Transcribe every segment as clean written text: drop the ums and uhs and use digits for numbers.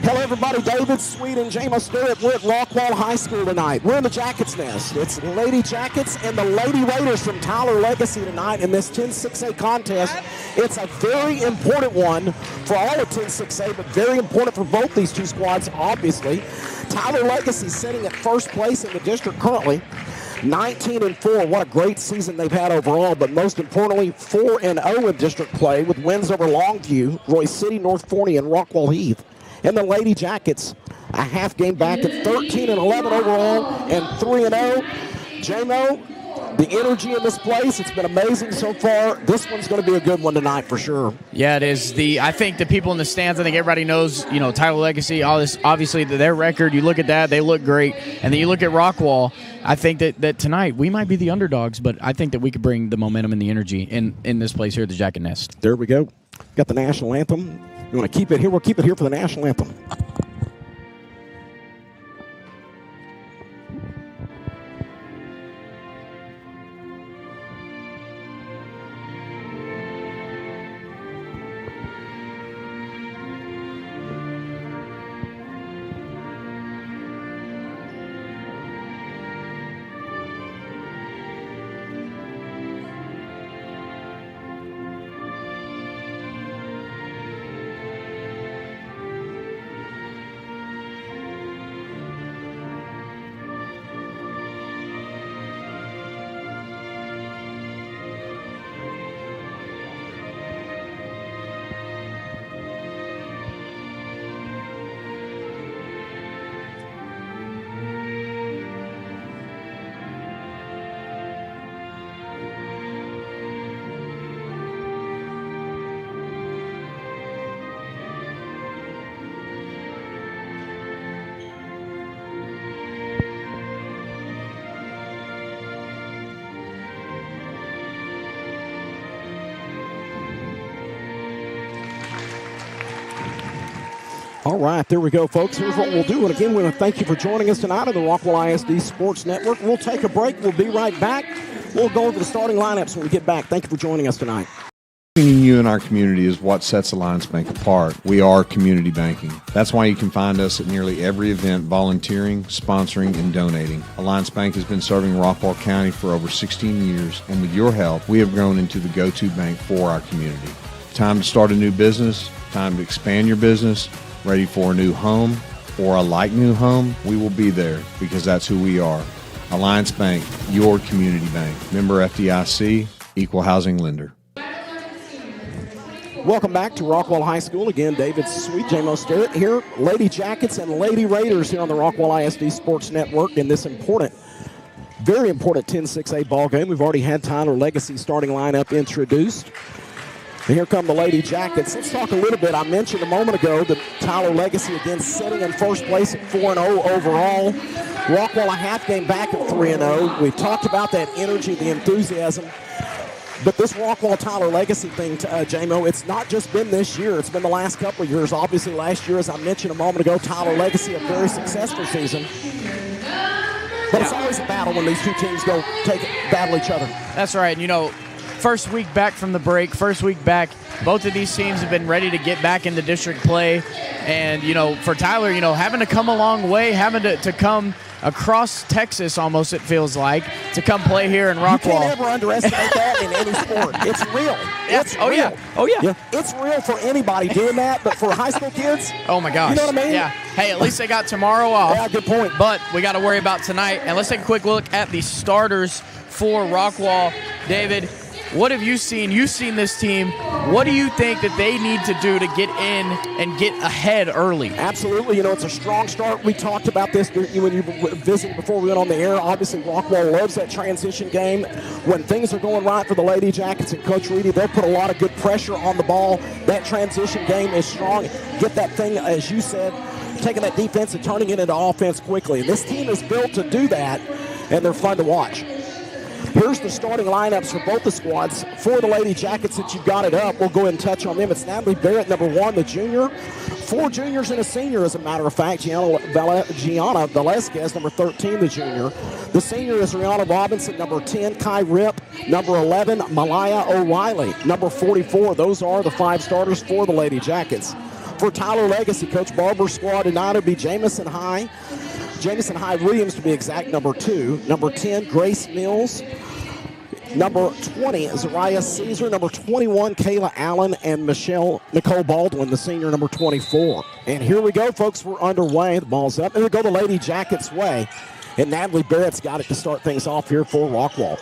Hello, everybody. David Sweet and Jamo Stewart. We're at Rockwall High School tonight. We're in the Jackets Nest. It's Lady Jackets and the Lady Raiders from Tyler Legacy tonight in this 10-6A contest. It's a very important one for all of 10-6A, but very important for both these two squads, obviously. Tyler Legacy sitting at first place in the district currently. 19-4. What a great season they've had overall, but most importantly, 4-0 in district play with wins over Longview, Royce City, North Forney, and Rockwall Heath. And the Lady Jackets, a half game back at 13-11 overall and 3-0. Jamo, the energy in this place, it's been amazing so far. This one's going to be a good one tonight for sure. Yeah, it is. I think the people in the stands, I think everybody knows, Tyler Legacy, all this, obviously their record, you look at that, they look great. And then you look at Rockwall, I think that tonight we might be the underdogs, but I think that we could bring the momentum and the energy in this place here at the Jacket Nest. There we go. Got the national anthem. You want to keep it here? We'll keep it here for the national anthem. All right, there we go, folks. Here's what we'll do. And again, we want to thank you for joining us tonight on the Rockwall ISD Sports Network. We'll take a break. We'll be right back. We'll go over the starting lineups when we get back. Thank you for joining us tonight. Banking you in our community is what sets Alliance Bank apart. We are community banking. That's why you can find us at nearly every event volunteering, sponsoring, and donating. Alliance Bank has been serving Rockwall County for over 16 years, and with your help, we have grown into the go-to bank for our community. Time to start a new business, time to expand your business, ready for a new home or a like new home, we will be there because that's who we are. Alliance Bank, your community bank. Member FDIC, equal housing lender. Welcome back to Rockwall High School. Again, David Sweet, Jamo Stewart here. Lady Jackets and Lady Raiders here on the Rockwall ISD Sports Network in this important, very important 10-6A ball game. We've already had Tyler Legacy starting lineup introduced. And here come the Lady Jackets. Let's talk a little bit. I mentioned a moment ago that Tyler Legacy again sitting in first place at 4-0 overall. Rockwall a half game back at 3-0. We've talked about that energy, the enthusiasm. But this Rockwall Tyler Legacy thing, Jamo, it's not just been this year. It's been the last couple of years. Obviously, last year, as I mentioned a moment ago, Tyler Legacy, a very successful season. But it's always a battle when these two teams go battle each other. That's right. First week back from the break, both of these teams have been ready to get back into district play. And, for Tyler, having to come a long way, having to come across Texas almost, it feels like, to come play here in Rockwall. You can't ever underestimate that in any sport. It's real. It's real. Yeah. Oh, yeah. It's real for anybody doing that, but for high school kids, oh, my gosh. You know what I mean? Yeah. Hey, at least they got tomorrow off. Yeah, good point. But we got to worry about tonight. And let's take a quick look at the starters for Rockwall. David, what have you seen? You've seen this team. What do you think that they need to do to get in and get ahead early? Absolutely. It's a strong start. We talked about this when you visited before we went on the air. Obviously, Rockwall loves that transition game. When things are going right for the Lady Jackets and Coach Reedy, they'll put a lot of good pressure on the ball. That transition game is strong. Get that thing, as you said, taking that defense and turning it into offense quickly. This team is built to do that, and they're fun to watch. Here's the starting lineups for both the squads. For the Lady Jackets, that you've got it up, we'll go ahead and touch on them. It's Natalie Barrett, number 1, the junior. 4 juniors and a senior, as a matter of fact. Gianna Velasquez, number 13, the junior. The senior is Rihanna Robinson, number 10. Kai Rip, number 11. Malaya O'Reilly, number 44. Those are the 5 starters for the Lady Jackets. For Tyler Legacy, Coach Barber's squad tonight will be Jamison High Williams to be exact, number 2. Number 10, Grace Mills. Number 20, Zariah Caesar. Number 21, Kayla Allen. And Nicole Baldwin, the senior, number 24. And here we go, folks. We're underway. The ball's up. And we go the Lady Jackets' way. And Natalie Barrett's got it to start things off here for Rockwall.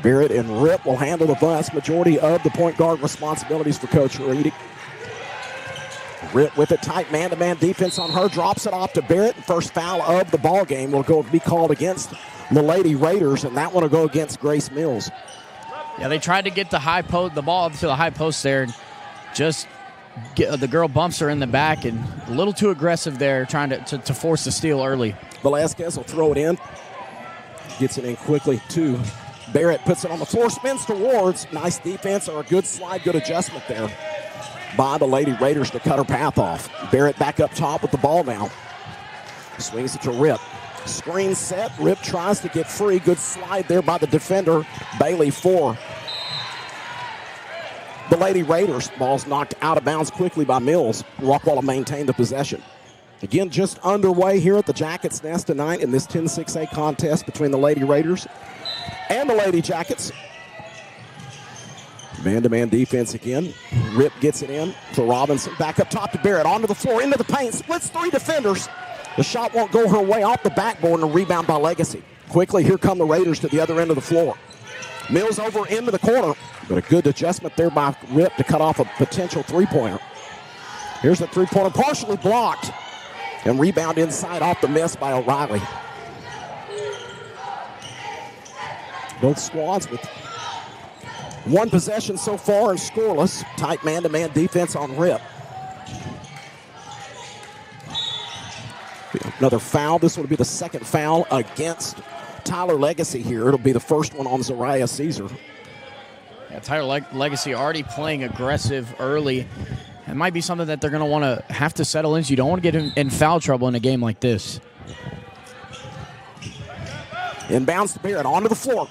Barrett and Rip will handle the vast majority of the point guard responsibilities for Coach Reedy. Rip with a tight man-to-man defense on her, drops it off to Barrett. First foul of the ball game will be called against the Lady Raiders, and that one will go against Grace Mills. Yeah, they tried to get the ball up to the high post there, and just the girl bumps her in the back, and a little too aggressive there, trying to force the steal early. Velasquez will throw it in, gets it in quickly to Barrett, puts it on the floor, spins towards. Nice defense or a good slide, good adjustment there by the Lady Raiders to cut her path off. Barrett back up top with the ball now. Swings it to Rip. Screen set. Rip tries to get free. Good slide there by the defender, Bailey, for the Lady Raiders. Ball's knocked out of bounds quickly by Mills. Rockwall will maintain the possession. Again, just underway here at the Jackets Nest tonight in this 10-6A contest between the Lady Raiders and the Lady Jackets. Man-to-man defense again. Rip gets it in to Robinson. Back up top to Barrett. Onto the floor, into the paint. Splits 3 defenders. The shot won't go her way, off the backboard, and a rebound by Legacy. Quickly, here come the Raiders to the other end of the floor. Mills over into the corner, but a good adjustment there by Rip to cut off a potential three-pointer. Here's the three-pointer, partially blocked, and rebound inside off the miss by O'Reilly. Both squads with one possession so far and scoreless. Tight man-to-man defense on Rip. Another foul. This will be the second foul against Tyler Legacy here. It'll be the first one on Zariah Caesar. Yeah, Tyler Legacy already playing aggressive early. It might be something that they're going to want to have to settle into. You don't want to get in foul trouble in a game like this. Inbounds to Barrett, onto the floor.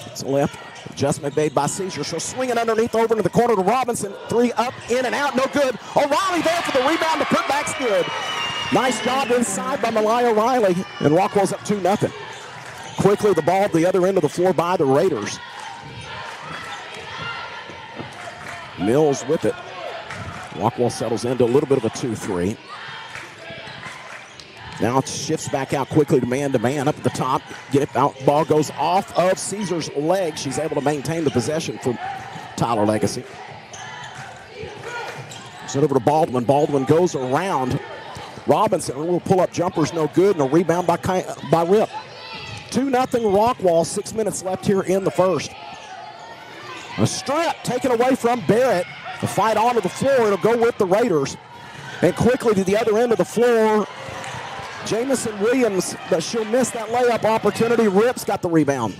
It's a left. Adjustment made by Caesar. She'll swing it underneath over into the corner to Robinson. 3 up, in and out, no good. O'Reilly there for the rebound. The putback's good. Nice job inside by Malaya Riley, and Rockwall's up 2-0. Quickly, the ball at the other end of the floor by the Raiders. Mills with it. Rockwall settles into a little bit of a 2-3. Now it shifts back out quickly to man up at the top. Get it out. Ball goes off of Caesar's leg. She's able to maintain the possession for Tyler Legacy. Sent over to Baldwin. Baldwin goes around Robinson. A little pull-up jumper's no good, and a rebound by Rip. 2-0 Rockwall. 6 minutes left here in the first. A strip taken away from Barrett. The fight onto the floor. It'll go with the Raiders. And quickly to the other end of the floor, Jamison Williams, but she'll miss that layup opportunity. Rip's got the rebound.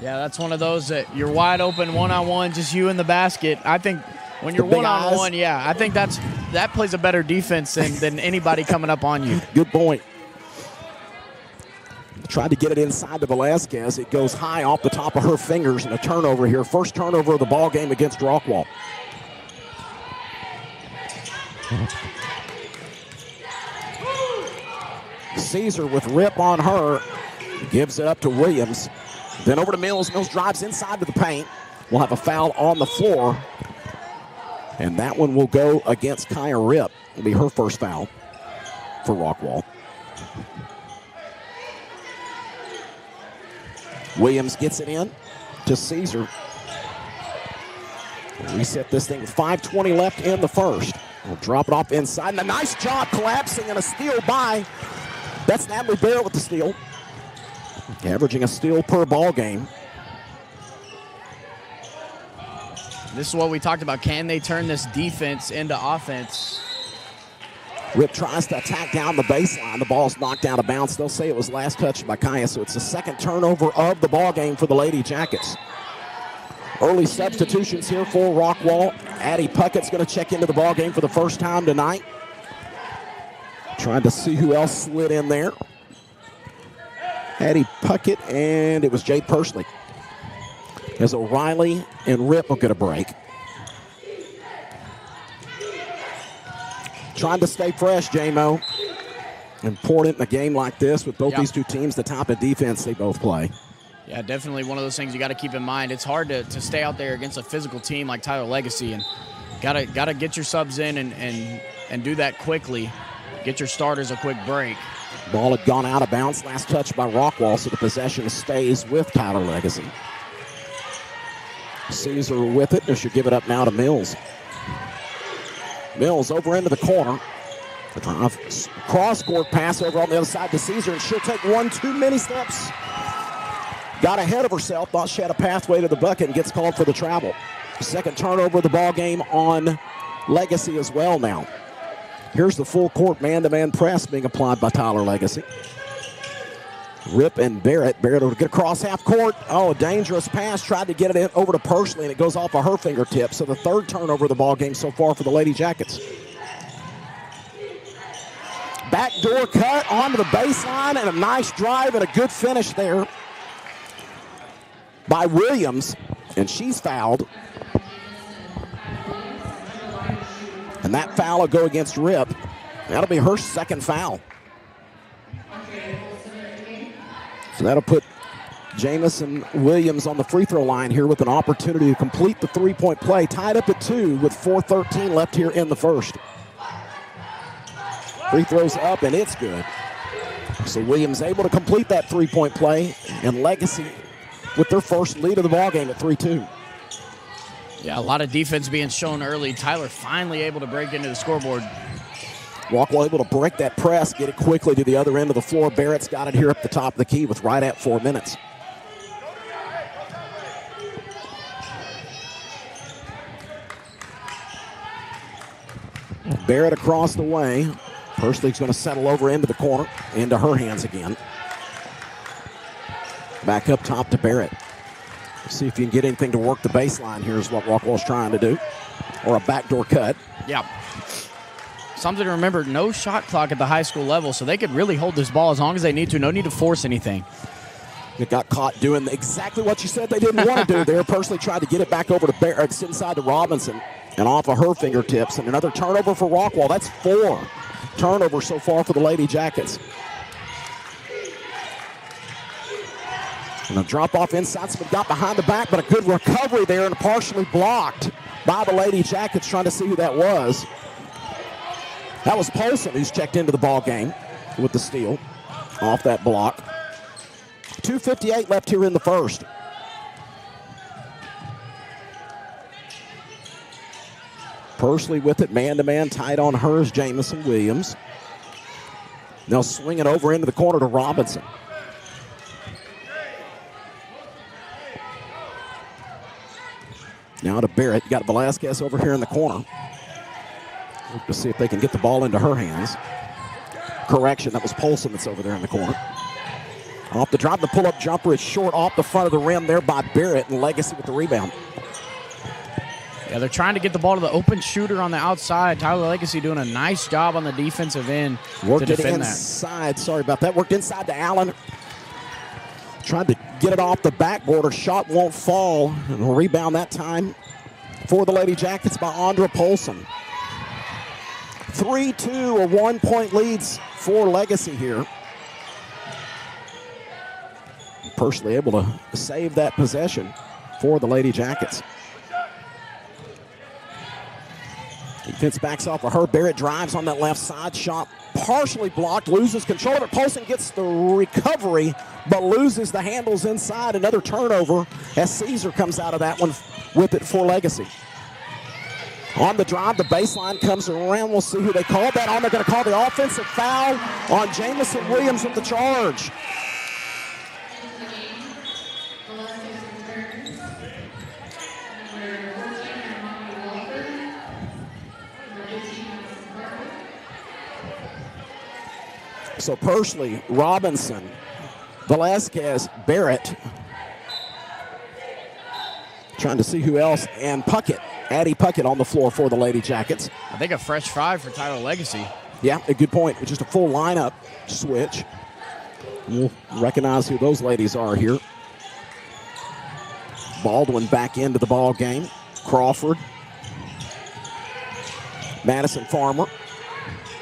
Yeah, that's one of those that you're wide open, one-on-one, just you in the basket. I think when you're one-on-one, yeah, I think that plays a better defense than anybody coming up on you. Good point. Tried to get it inside to Velasquez. It goes high off the top of her fingers, and a turnover here. First turnover of the ball game against Rockwall. Caesar with Rip on her. Gives it up to Williams. Then over to Mills. Mills drives inside to the paint. We'll have a foul on the floor. And that one will go against Kaya Rip. It'll be her first foul for Rockwall. Williams gets it in to Caesar. Reset this thing with 5:20 left in the first. We'll drop it off inside. And a nice job collapsing and a steal by. That's Natalie Barrett with the steal. Averaging a steal per ball game. This is what we talked about. Can they turn this defense into offense? Rip tries to attack down the baseline. The ball's knocked out of bounds. They'll say it was last touched by Kaya, so it's the second turnover of the ball game for the Lady Jackets. Early substitutions here for Rockwall. Addie Puckett's going to check into the ball game for the first time tonight. Trying to see who else slid in there. Addie Puckett, and it was Jade Persley. As O'Reilly and Rip will get a break. trying to stay fresh, J-Mo. Important in a game like this with both these two teams, the type of defense they both play. Yeah, definitely one of those things you got to keep in mind. It's hard to stay out there against a physical team like Tyler Legacy, and gotta get your subs in and do that quickly. Get your starters a quick break. Ball had gone out of bounds. Last touch by Rockwall, so the possession stays with Tyler Legacy. Caesar with it. They should give it up now to Mills. Mills over into the corner. The drive, cross-court pass over on the other side to Caesar, and she'll take one too many steps. Got ahead of herself, thought she had a pathway to the bucket, and gets called for the travel. Second turnover of the ball game on Legacy as well now. Here's the full court man-to-man press being applied by Tyler Legacy. Rip and Barrett. Barrett will get across half court. Oh, a dangerous pass. Tried to get it over to Pursley, and it goes off of her fingertips. So the third turnover of the ball game so far for the Lady Jackets. Backdoor cut onto the baseline, and a nice drive and a good finish there by Williams, and she's fouled. And that foul will go against Rip. That'll be her second foul. So that'll put Jamison Williams on the free throw line here with an opportunity to complete the three-point play. Tied up at 2 with 4:13 left here in the first. Free throws up, and it's good. So Williams able to complete that three-point play, and Legacy with their first lead of the ballgame at 3-2. Yeah, a lot of defense being shown early. Tyler finally able to break into the scoreboard. Rockwell able to break that press, get it quickly to the other end of the floor. Barrett's got it here up the top of the key with right at 4 minutes. Barrett across the way. Pursley's going to settle over into the corner, into her hands again. Back up top to Barrett. See if you can get anything to work the baseline. Here's what Rockwell's trying to do. Or a backdoor cut. Yeah. Something to remember, no shot clock at the high school level, so they could really hold this ball as long as they need to. No need to force anything. It got caught doing exactly what you said they didn't want to do there. Pursley tried to get it back over to Barrett. It's inside to Robinson and off of her fingertips. And another turnover for Rockwell. That's 4 turnovers so far for the Lady Jackets. And a drop off inside. Someone got behind the back, but a good recovery there and partially blocked by the Lady Jackets, trying to see who that was. That was Polson, who's checked into the ball game with the steal off that block. 2:58 left here in the first. Pursley with it, man-to-man, tight on hers, Jamison Williams. They'll swing it over into the corner to Robinson. Now to Barrett. You got Velasquez over here in the corner. Look to see if they can get the ball into her hands. Correction, that was Polson that's over there in the corner. Off the drive, the pull-up jumper is short off the front of the rim there by Barrett, and Legacy with the rebound. Yeah, they're trying to get the ball to the open shooter on the outside. Tyler Legacy doing a nice job on the defensive end Worked to it defend inside. Sorry about that. Worked inside to Allen. Tried to get it off the backboard. Her shot won't fall. And a rebound that time for the Lady Jackets by Andra Polson. 3-2, a 1-point leads for Legacy here. Pursley able to save that possession for the Lady Jackets. Defense backs off of her. Barrett drives on that left side. Shot partially blocked. Loses control of it. Polson gets the recovery, but loses the handles inside. Another turnover as Caesar comes out of that one with it for Legacy. On the drive, the baseline comes around. We'll see who they call that on. They're going to call the offensive foul on Jamison Williams with the charge. So Pursley, Robinson, Velasquez, Barrett. Trying to see who else. And Puckett, Addie Puckett on the floor for the Lady Jackets. I think a fresh 5 for Tyler Legacy. Yeah, a good point. It's just a full lineup switch. We'll recognize who those ladies are here. Baldwin back into the ball game. Crawford. Madison Farmer.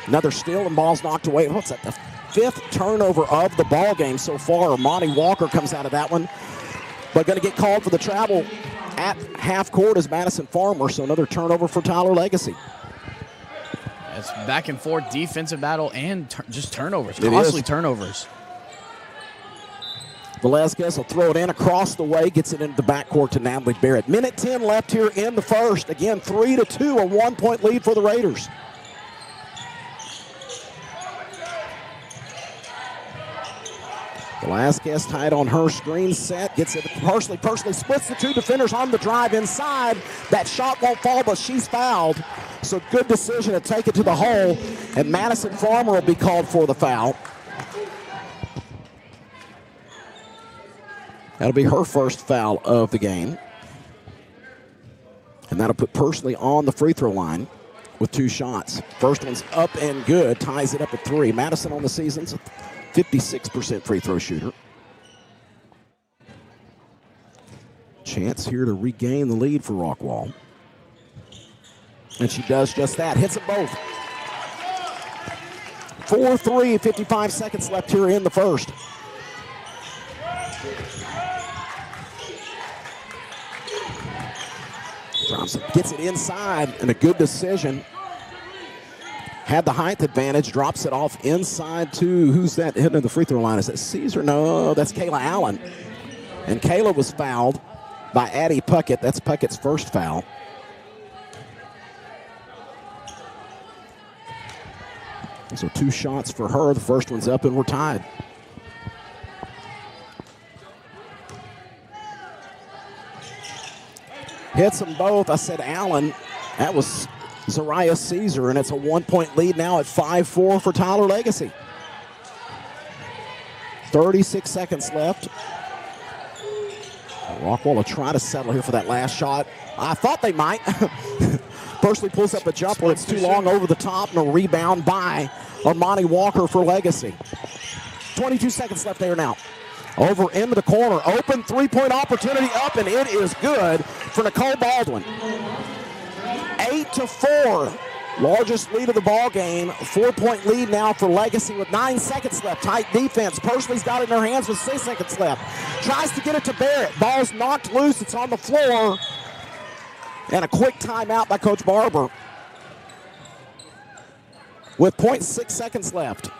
Another steal and ball's knocked away. What's that? The 5th turnover of the ball game so far. Monty Walker comes out of that one, but going to get called for the travel at half court is Madison Farmer, so another turnover for Tyler Legacy. It's back and forth defensive battle and just turnovers, It costly is. turnovers. Velasquez will throw it in across the way, gets it into the backcourt to Natalie Barrett. Minute 10 left here in the first. Again, 3-2, a 1-point lead for the Raiders. Velasquez tied on her screen set, gets it to Pursley. Pursley splits the two defenders on the drive inside. That shot won't fall, but she's fouled. So good decision to take it to the hole, and Madison Farmer will be called for the foul. That'll be her first foul of the game. And that'll put Pursley on the free throw line with 2 shots. First one's up and good, ties it up at 3. Madison on the season's a 56% free throw shooter. Chance here to regain the lead for Rockwall. And she does just that, hits them both. 4-3, 55 seconds left here in the first. Thompson gets it inside, and a good decision. Had the height advantage, drops it off inside to, who's that hitting the free throw line? Is that Caesar? No, that's Kayla Allen. And Kayla was fouled by Addie Puckett. That's Puckett's first foul. So 2 shots for her. The first one's up, and we're tied. Hits them both. I said Allen. That was Zariah Caesar, and it's a 1-point lead now at 5-4 for Tyler Legacy. 36 seconds left. Rockwall will try to settle here for that last shot. I thought they might. Pursley pulls up a jumper. It's too long over the top, and a rebound by Armani Walker for Legacy. 22 seconds left there now. Over into the corner. Open 3-point opportunity up, and it is good for Nicole Baldwin. 8-4. Largest lead of the ball game. 4-point lead now for Legacy with 9 seconds left. Tight defense. Pursley's got it in her hands with 6 seconds left. Tries to get it to Barrett. Ball's knocked loose. It's on the floor. And a quick timeout by Coach Barber with 0.6 seconds left.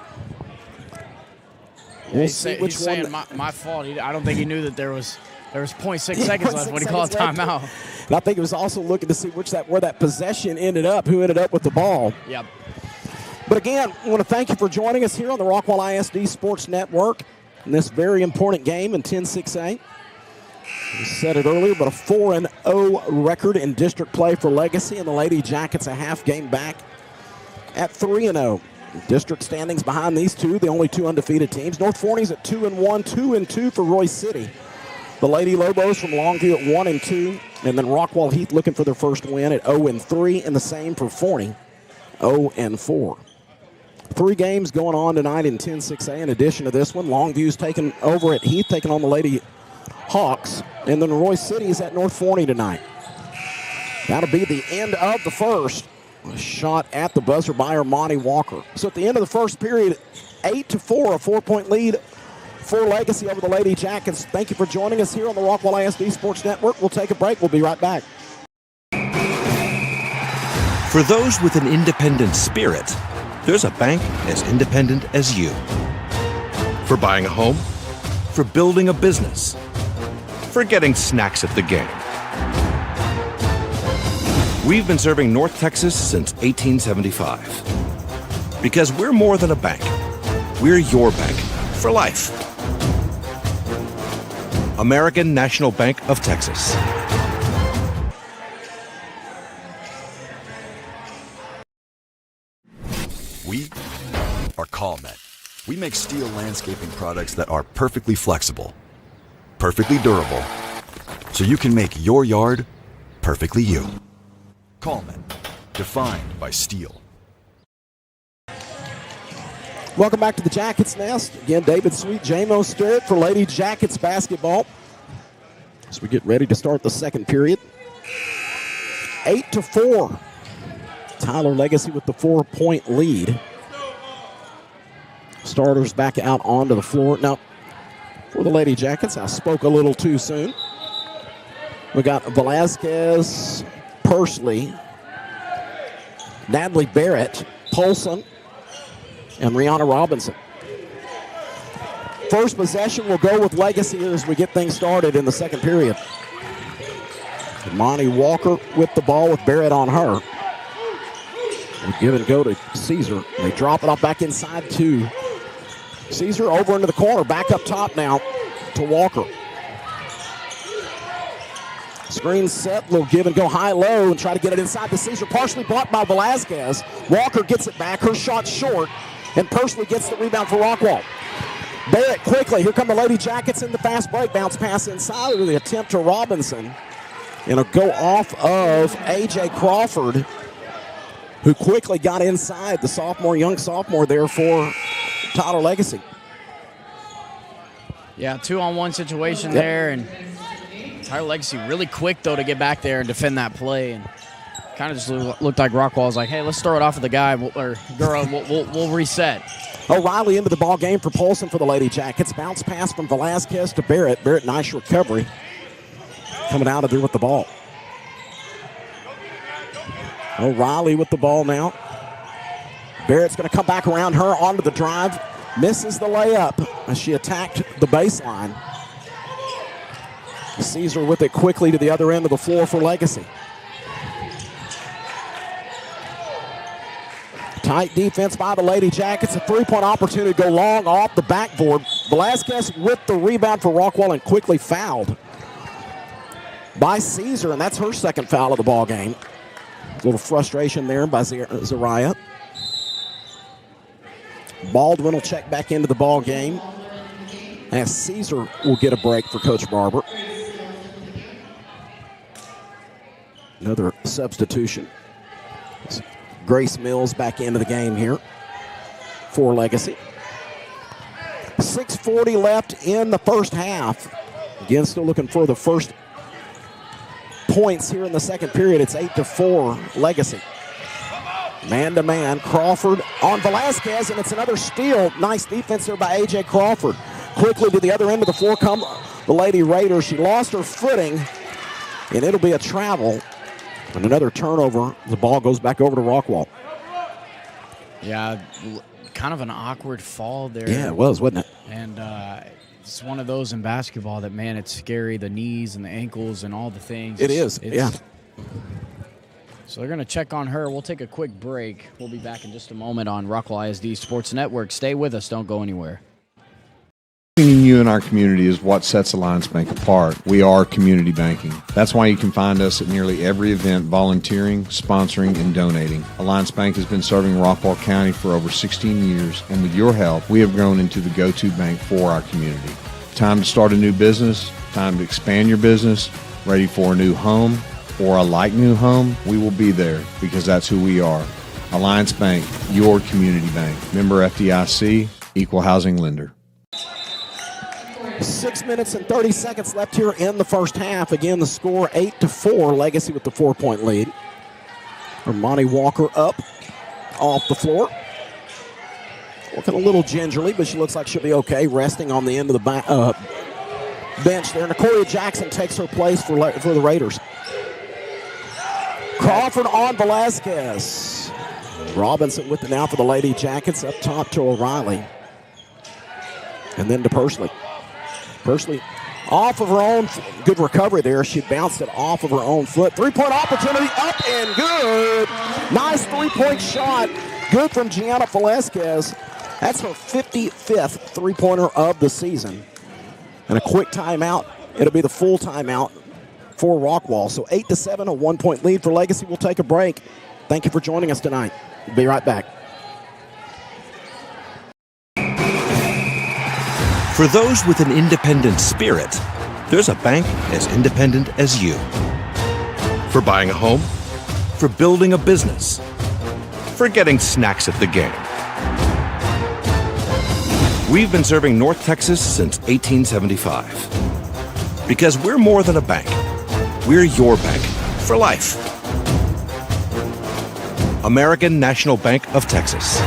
We'll see which he's one. saying my fault. I don't think he knew that there was 0.6 seconds left when he called timeout. And I think he was also looking to see where that possession ended up, who ended up with the ball. Yep. But again, I want to thank you for joining us here on the Rockwall ISD Sports Network in this very important game in 10-6A. We said it earlier, but a 4-0 record in district play for Legacy, and the Lady Jackets a half game back at 3-0. District standings behind these two, the only 2 undefeated teams. North Forney's at 2-1, 2-2 for Royce City. The Lady Lobos from Longview at 1-2, and then Rockwall Heath looking for their first win at 0-3, and the same for Forney, 0-4. 3 games going on tonight in 10-6A. In addition to this one, Longview's taking over at Heath, taking on the Lady Hawks, and then Royce City is at North Forney tonight. That'll be the end of the first. A shot at the buzzer by Armani Walker. So at the end of the first period, 8-4, a 4-point lead for Legacy over the Lady Jackets. Thank you for joining us here on the Rockwall ISD Sports Network. We'll take a break. We'll be right back. For those with an independent spirit, there's a bank as independent as you. For buying a home, for building a business, for getting snacks at the game. We've been serving North Texas since 1875. Because we're more than a bank. We're your bank for life. American National Bank of Texas. We are CallNet. We make steel landscaping products that are perfectly flexible, perfectly durable, so you can make your yard perfectly you. CallNet, defined by steel. Welcome back to the Jackets Nest. Again, David Sweet, J-Mo Stewart for Lady Jackets basketball. As we get ready to start the second period. 8-4. Tyler Legacy with the 4-point lead. Starters back out onto the floor. Now, for the Lady Jackets, I spoke a little too soon. We got Velasquez, Pursley, Natalie Barrett, Polson, and Rihanna Robinson. First possession will go with Legacy as we get things started in the second period. Monty Walker with the ball with Barrett on her. They give and go to Caesar. They drop it off back inside to Caesar over into the corner. Back up top now to Walker. Screen set, little give and go high-low and try to get it inside to Caesar. Partially blocked by Velasquez. Walker gets it back. Her shot short. And Pursley gets the rebound for Rockwall. Barrett quickly. Here come the Lady Jackets in the fast break. Bounce pass inside with the attempt to Robinson. And a go off of A.J. Crawford, who quickly got inside the young sophomore there for Tyler Legacy. Yeah, 2-on-1 situation there, and Tyler Legacy really quick, though, to get back there and defend that play. And kind of just looked like Rockwall was like, hey, let's throw it off of the guy, or girl, we'll reset. O'Reilly into the ball game for Polson for the Lady Jackets. Bounce pass from Velasquez to Barrett. Barrett, nice recovery. Coming out of there with the ball. O'Reilly with the ball now. Barrett's going to come back around her onto the drive. Misses the layup as she attacked the baseline. Caesar with it quickly to the other end of the floor for Legacy. Tight defense by the Lady Jackets. A three-point opportunity to go long off the backboard. Velasquez with the rebound for Rockwall and quickly fouled by Caesar, and that's her second foul of the ball game. A little frustration there by Zariah. Baldwin will check back into the ball game as Caesar will get a break for Coach Barber. Another substitution. Grace Mills back into the game here for Legacy. 6:40 left in the first half. Again, still looking for the first points here in the second period. It's 8-4 Legacy. Man-to-man, Crawford on Velasquez, and it's another steal. Nice defense there by A.J. Crawford. Quickly to the other end of the floor come the Lady Raiders. She lost her footing, and it'll be a travel. And another turnover. The ball goes back over to Rockwall. Yeah, kind of an awkward fall there. Yeah, it was, wasn't it? And it's one of those in basketball that, man, it's scary. The knees and the ankles and all the things. It is, yeah. So they're going to check on her. We'll take a quick break. We'll be back in just a moment on Rockwall ISD Sports Network. Stay with us. Don't go anywhere. You and our community is what sets Alliance Bank apart. We are community banking. That's why you can find us at nearly every event volunteering, sponsoring, and donating. Alliance Bank has been serving Rockwall County for over 16 years, and with your help, we have grown into the go-to bank for our community. Time to start a new business, time to expand your business, ready for a new home or a like new home, we will be there because that's who we are. Alliance Bank, your community bank. Member FDIC, equal housing lender. 6 minutes and 30 seconds left here in the first half. Again, the score 8-4. Legacy with the 4-point lead. Monty Walker up off the floor. Looking a little gingerly, but she looks like she'll be okay. Resting on the end of the bench there. Nicoria Jackson takes her place for the Raiders. Crawford on Velasquez. Robinson with it now for the Lady Jackets. Up top to O'Reilly. And then to Pursley. Pursley off of her own, good recovery there. She bounced it off of her own foot. Three-point opportunity, up and good. Nice three-point shot. Good from Gianna Velasquez. That's her 55th three-pointer of the season. And a quick timeout. It'll be the full timeout for Rockwall. So 8-7, a 1-point lead for Legacy. We'll take a break. Thank you for joining us tonight. We'll be right back. For those with an independent spirit, there's a bank as independent as you. For buying a home, for building a business, for getting snacks at the game. We've been serving North Texas since 1875. Because we're more than a bank. We're your bank for life. American National Bank of Texas.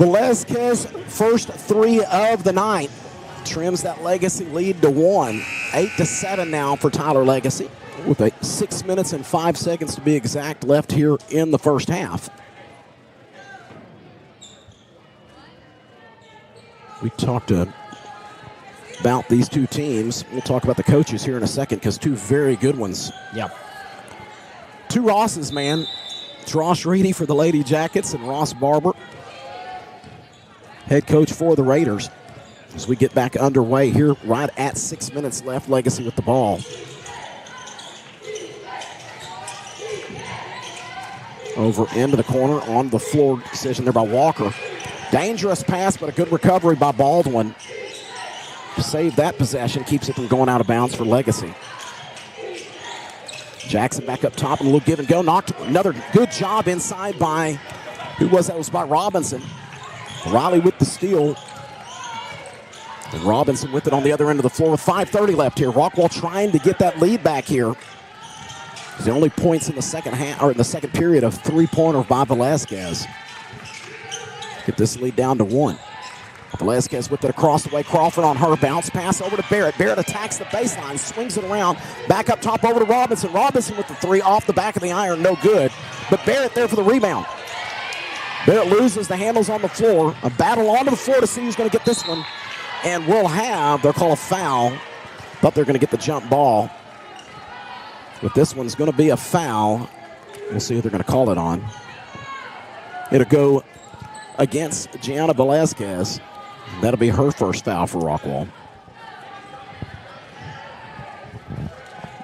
Velazquez, first three of the night, trims that Legacy lead to 1. 8-7 now for Tyler Legacy, with 6 minutes and 5 seconds to be exact left here in the first half. We talked about these two teams. We'll talk about the coaches here in a second because two very good ones. Yeah. Two Rosses, man. It's Ross Reedy for the Lady Jackets and Ross Barber, head coach for the Raiders. As we get back underway here, right at 6 minutes left, Legacy with the ball. Over into the corner, on the floor decision there by Walker. Dangerous pass, but a good recovery by Baldwin. Save that possession, keeps it from going out of bounds for Legacy. Jackson back up top and a little give and go. Knocked another good job inside by, who was that? It was by Robinson. Riley with the steal. And Robinson with it on the other end of the floor with 5:30 left here. Rockwall trying to get that lead back here. The only points in the second half, or in the second period, of three-pointer by Velazquez. Get this lead down to 1. Velazquez with it across the way. Crawford on her. Bounce pass over to Barrett. Barrett attacks the baseline, swings it around. Back up top over to Robinson. Robinson with the three off the back of the iron. No good. But Barrett there for the rebound. Barrett loses the handles on the floor. A battle onto the floor to see who's going to get this one. And we'll have, they'll call a foul, but they're going to get the jump ball. But this one's going to be a foul. We'll see who they're going to call it on. It'll go against Gianna Velazquez. That'll be her first foul for Rockwall.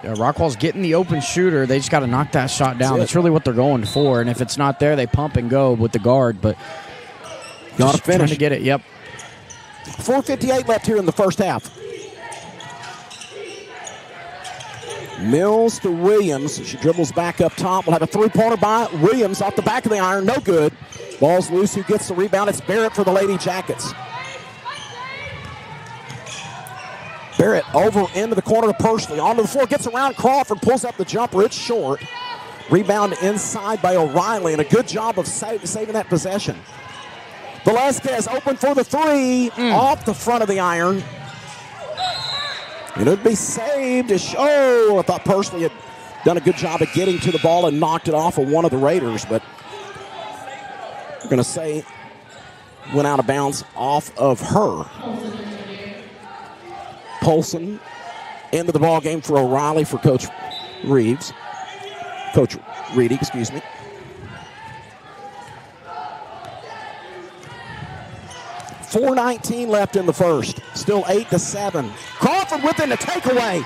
Yeah, Rockwall's getting the open shooter. They just got to knock that shot down. That's really what they're going for. And if it's not there, they pump and go with the guard. But got to finish to get it. Yep. 4:58 left here in the first half. Mills to Williams. She dribbles back up top. We'll have a three-pointer by Williams off the back of the iron. No good. Ball's loose. Who gets the rebound? It's Barrett for the Lady Jackets. Barrett over into the corner to Pursley. Onto the floor. Gets around Crawford. Pulls up the jumper. It's short. Rebound inside by O'Reilly. And a good job of saving that possession. Velazquez open for the three. Off the front of the iron. And it would be saved. I thought Pursley had done a good job of getting to the ball and knocked it off of one of the Raiders, but we're going to say went out of bounds off of her. Polson into the ball game for O'Reilly for Coach Reedy, excuse me. .4:19 left in the first. Still 8-7. Crawford within the takeaway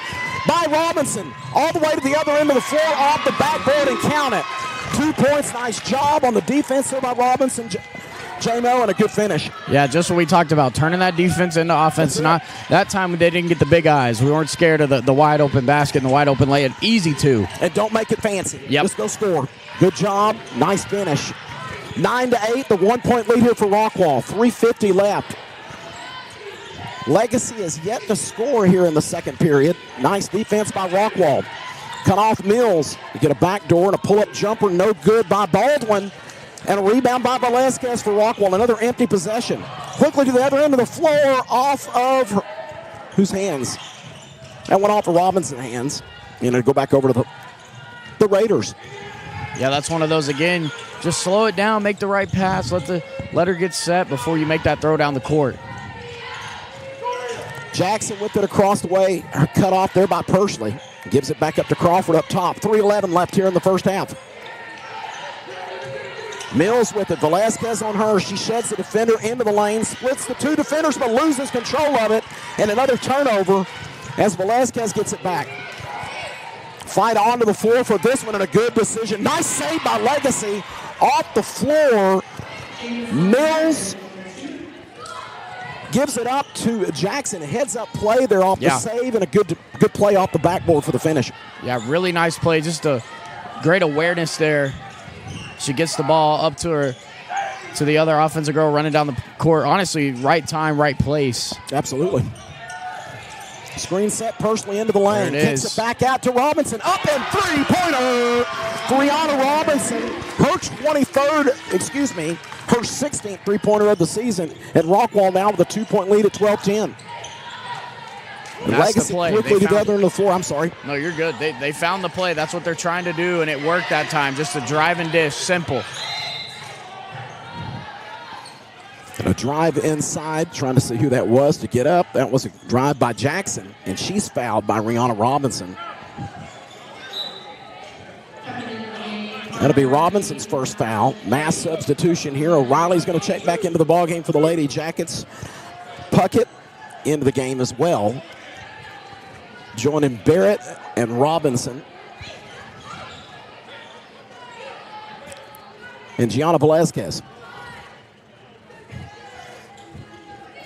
by Robinson. All the way to the other end of the floor, off the backboard, and count it. 2 points. Nice job on the defense there by Robinson. J-Mo, and a good finish. Yeah, just what we talked about, turning that defense into offense. Not that time they didn't get the big eyes. We weren't scared of the wide open basket and the wide open lay. Easy to. And don't make it fancy. Yep. Just go score. Good job. Nice finish. 9-8, the 1 point lead here for Rockwall. 3:50 left. Legacy is yet to score here in the second period. Nice defense by Rockwall. Cut off Mills. You get a backdoor and a pull-up jumper, no good by Baldwin. And a rebound by Velazquez for Rockwall. Another empty possession. Quickly to the other end of the floor, off of whose hands? That went off of Robinson's hands. And it'll go back over to the Raiders. Yeah, that's one of those again. Just slow it down, make the right pass, let her get set before you make that throw down the court. Jackson with it across the way, cut off there by Pursley. Gives it back up to Crawford up top. 3:11 left here in the first half. Mills with it. Velazquez on her. She sheds the defender into the lane, splits the two defenders, but loses control of it. And another turnover as Velazquez gets it back. Fight onto the floor for this one, and a good decision. Nice save by Legacy. Off the floor, Mills gives it up to Jackson. Heads up play there off the save, and a good play off the backboard for the finish. Yeah, really nice play. Just a great awareness there. She gets the ball up to the other offensive girl running down the court. Honestly, right time, right place. Absolutely. Screen set Pursley into the lane. Kicks it back out to Robinson. Up and three-pointer. Brianna Robinson. Her her 16th three-pointer of the season. And Rockwall now with a 2-point lead at 12-10. Legacy quickly together in the floor. I'm sorry. No, you're good. They found the play. That's what they're trying to do, and it worked that time. Just a drive and dish, simple. And a drive inside, trying to see who that was to get up. That was a drive by Jackson, and she's fouled by Rihanna Robinson. That'll be Robinson's first foul. Mass substitution here. O'Reilly's going to check back into the ballgame for the Lady Jackets. Puckett into the game as well. Joining Barrett and Robinson. And Gianna Velazquez.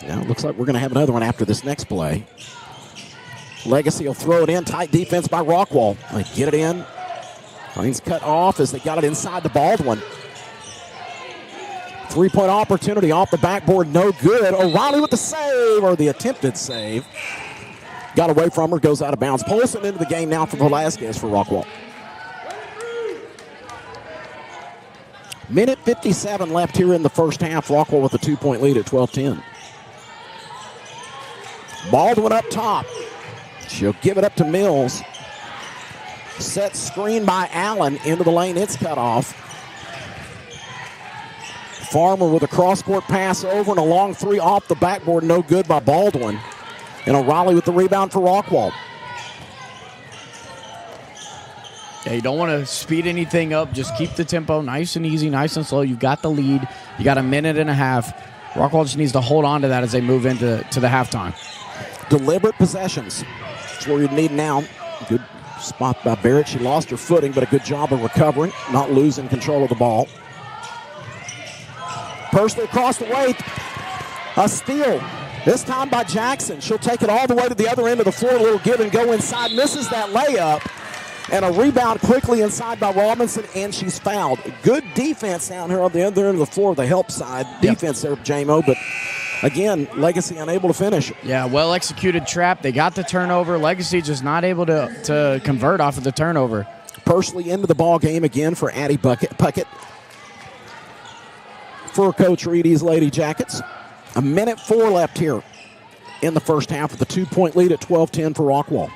Now it looks like we're going to have another one after this next play. Legacy will throw it in. Tight defense by Rockwall. They get it in. Lane's cut off as they got it inside the Baldwin. 3-point opportunity off the backboard. No good. O'Reilly with the save, or the attempted save. Got away from her. Goes out of bounds. Polson into the game now for Velazquez for Rockwall. Minute 57 left here in the first half. Rockwall with a 2-point lead at 12-10. Baldwin up top. She'll give it up to Mills. Set screen by Allen into the lane. It's cut off. Farmer with a cross-court pass over and a long three off the backboard. No good by Baldwin. And O'Reilly with the rebound for Rockwall. Yeah, you don't want to speed anything up. Just keep the tempo nice and easy, nice and slow. You've got the lead. You got a minute and a half. Rockwall just needs to hold on to that as they move into the halftime. Deliberate possessions. That's what you need now. Good spot by Barrett. She lost her footing, but a good job of recovering, not losing control of the ball. Personally across the way. A steal. This time by Jackson. She'll take it all the way to the other end of the floor. A little give and go inside. Misses that layup. And a rebound quickly inside by Robinson, and she's fouled. Good defense down here on the other end of the floor, the help side. Defense there, JMO, but again, Legacy unable to finish. Yeah, well-executed trap. They got the turnover. Legacy just not able to convert off of the turnover. Pursley into the ball game again for Addie Puckett. For Coach Reedy's Lady Jackets. A minute 4 left here in the first half with a 2-point lead at 12-10 for Rockwall.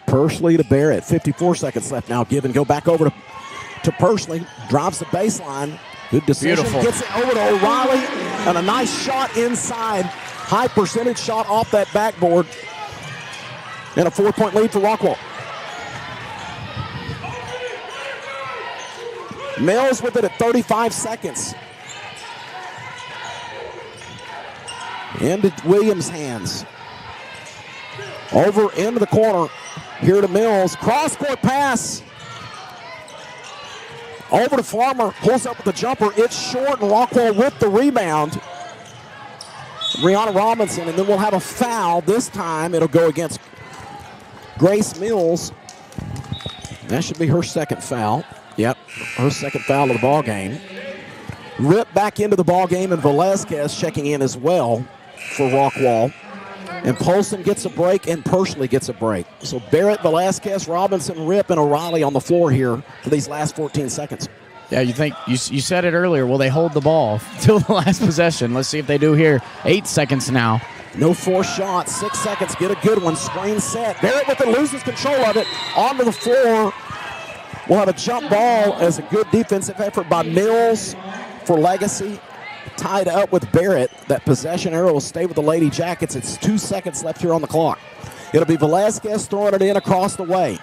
Pursley to Barrett. 54 seconds left now. Give and go back over to Pursley. Drives the baseline. Good decision. Beautiful. Gets it over to O'Reilly. And a nice shot inside. High percentage shot off that backboard. And a 4-point lead for Rockwall. Mills with it at 35 seconds. Into Williams' hands. Over into the corner. Here to Mills. Cross-court pass. Over to Farmer. Pulls up with the jumper. It's short, and Rockwall with the rebound. Rihanna Robinson, and then we'll have a foul. This time it'll go against Grace Mills. That should be her second foul. Yep, her second foul of the ball game. Rip back into the ball game, and Velazquez checking in as well for Rockwall. And Polson gets a break, and Pursley gets a break. So Barrett, Velazquez, Robinson, Rip, and O'Reilly on the floor here for these last 14 seconds. Yeah, you think you said it earlier. Will they hold the ball till the last possession? Let's see if they do here. 8 seconds now. No forced shots. 6 seconds. Get a good one. Screen set. Barrett with it, loses control of it. Onto the floor. We'll have a jump ball as a good defensive effort by Mills for Legacy. Tied up with Barrett. That possession arrow will stay with the Lady Jackets. It's 2 seconds left here on the clock. It'll be Velazquez throwing it in across the way.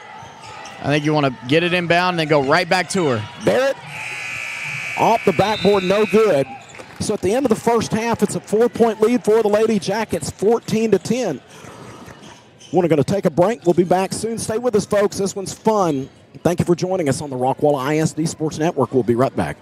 I think you want to get it inbound and then go right back to her. Barrett off the backboard, no good. So at the end of the first half, it's a 4-point lead for the Lady Jackets, 14-10. We're going to take a break. We'll be back soon. Stay with us, folks. This one's fun. Thank you for joining us on the Rockwall ISD Sports Network. We'll be right back.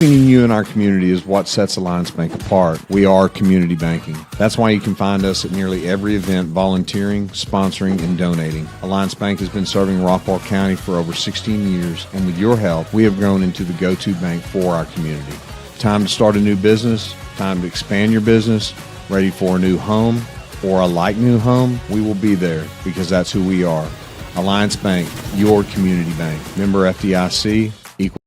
You and our community is what sets Alliance Bank apart. We are community banking. That's why you can find us at nearly every event volunteering, sponsoring, and donating. Alliance Bank has been serving Rockwall County for over 16 years, and with your help, we have grown into the go-to bank for our community. Time to start a new business, time to expand your business, ready for a new home, or a like new home, we will be there because that's who we are. Alliance Bank, your community bank. Member FDIC, equal.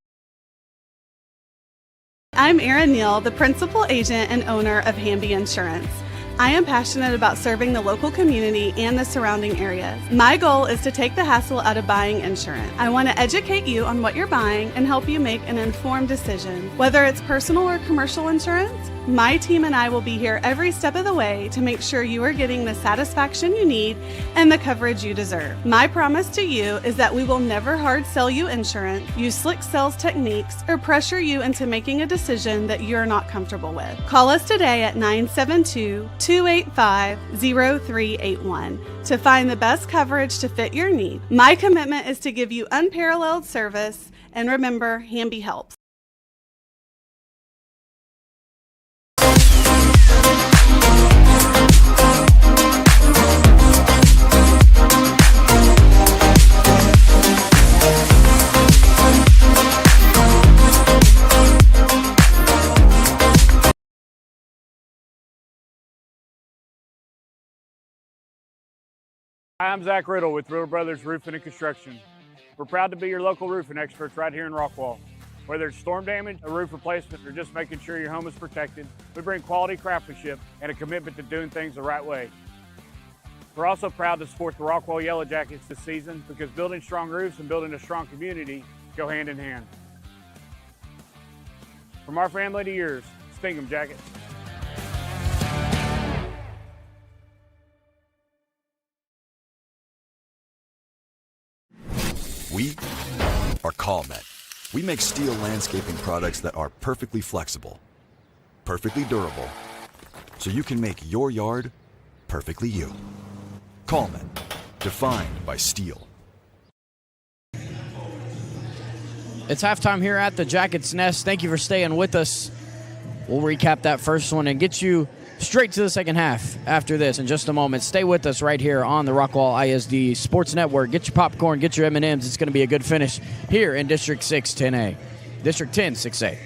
I'm Erin Neal, the principal agent and owner of Hamby Insurance. I am passionate about serving the local community and the surrounding areas. My goal is to take the hassle out of buying insurance. I want to educate you on what you're buying and help you make an informed decision. Whether it's personal or commercial insurance, my team and I will be here every step of the way to make sure you are getting the satisfaction you need and the coverage you deserve. My promise to you is that we will never hard sell you insurance, use slick sales techniques, or pressure you into making a decision that you're not comfortable with. Call us today at 972-285-0381 to find the best coverage to fit your need. My commitment is to give you unparalleled service, and remember, Hamby helps. Hi, I'm Zach Riddle with Riddle Brothers Roofing and Construction. We're proud to be your local roofing experts right here in Rockwall. Whether it's storm damage, a roof replacement, or just making sure your home is protected, we bring quality craftsmanship and a commitment to doing things the right way. We're also proud to support the Rockwall Yellow Jackets this season because building strong roofs and building a strong community go hand in hand. From our family to yours, sting 'em, Jackets. We are CallNet. We make steel landscaping products that are perfectly flexible, perfectly durable, so you can make your yard perfectly you. CallNet, defined by steel. It's halftime here at the Jackets Nest. Thank you for staying with us. We'll recap that first one and get you straight to the second half after this in just a moment. Stay with us right here on the Rockwall ISD Sports Network. Get your popcorn, get your M&Ms. It's going to be a good finish here in District 6 10A. District 10 6A.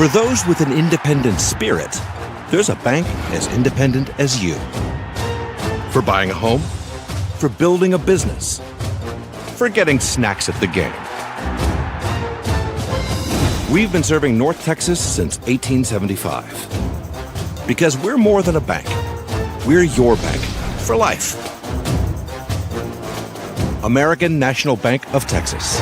For those with an independent spirit, there's a bank as independent as you. For buying a home, for building a business, for getting snacks at the game. We've been serving North Texas since 1875. Because we're more than a bank. We're your bank for life. American National Bank of Texas.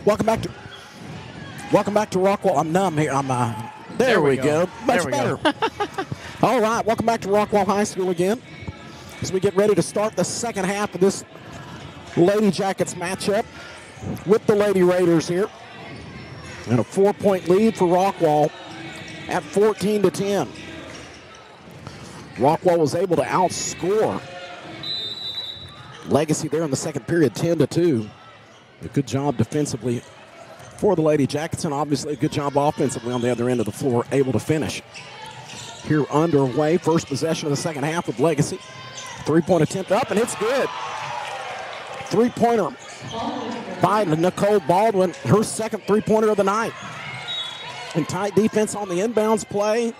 Welcome back to Rockwall. I'm numb here. There we go. Much better. All right. Welcome back to Rockwall High School again as we get ready to start the second half of this Lady Jackets matchup with the Lady Raiders here. And a 4-point lead for Rockwall at 14-10. Rockwall was able to outscore Legacy there in the second period, 10-2. A good job defensively for the Lady Jackets, and obviously a good job offensively on the other end of the floor, able to finish. Here underway, first possession of the second half with Legacy. Three-point attempt up, and it's good. Three-pointer by Nicole Baldwin, her second three-pointer of the night. And tight defense on the inbounds play.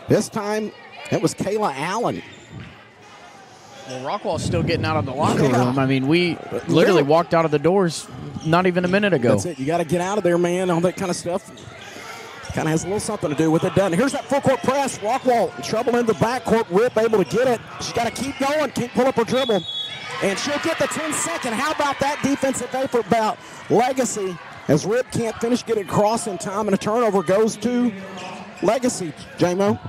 This time it was Kayla Allen. Well, Rockwall's still getting out of the locker room. I mean, we literally walked out of the doors not even a minute ago. That's it. You got to get out of there, man. All that kind of stuff kind of has a little something to do with it, doesn't it? Here's that full court press. Rockwall in trouble in the backcourt. Rip able to get it. She's got to keep going, pull up her dribble. And she'll get the 10-second. How about that defensive effort about Legacy as Rip can't finish, get it across in time, and a turnover goes to Legacy. J-Mo.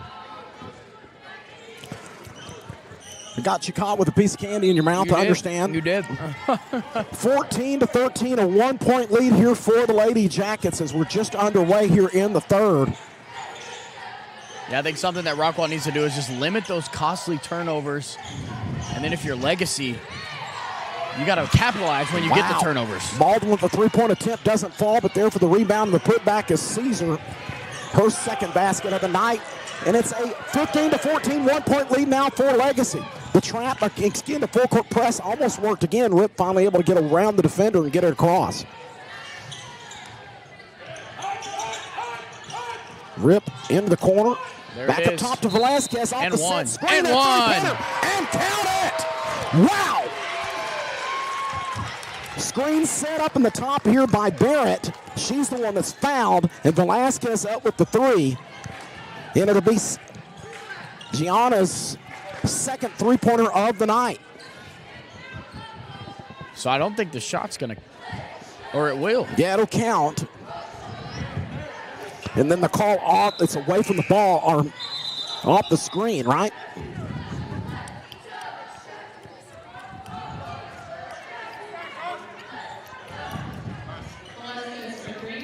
I got you caught with a piece of candy in your mouth, I understand. You did. 14-13, a 1-point lead here for the Lady Jackets as we're just underway here in the third. Yeah, I think something that Rockwall needs to do is just limit those costly turnovers. And then if you're Legacy, you got to capitalize when you get the turnovers. Baldwin with the three-point attempt doesn't fall, but there for the rebound and the putback is Caesar. Her second basket of the night. And it's a 15-14 1-point lead now for Legacy. The trap, again, the full court press almost worked again. Rip finally able to get around the defender and get it across. Rip into the corner. Back up top to Velasquez. Off and the one. set screen. And one. And count it. Wow. Screen set up in the top here by Barrett. She's the one that's fouled. And Velasquez up with the three. And it'll be Gianna's second three-pointer of the night. So I don't think the shot's going to, or it will. Yeah, it'll count. And then the call off, it's away from the ball or off the screen, right?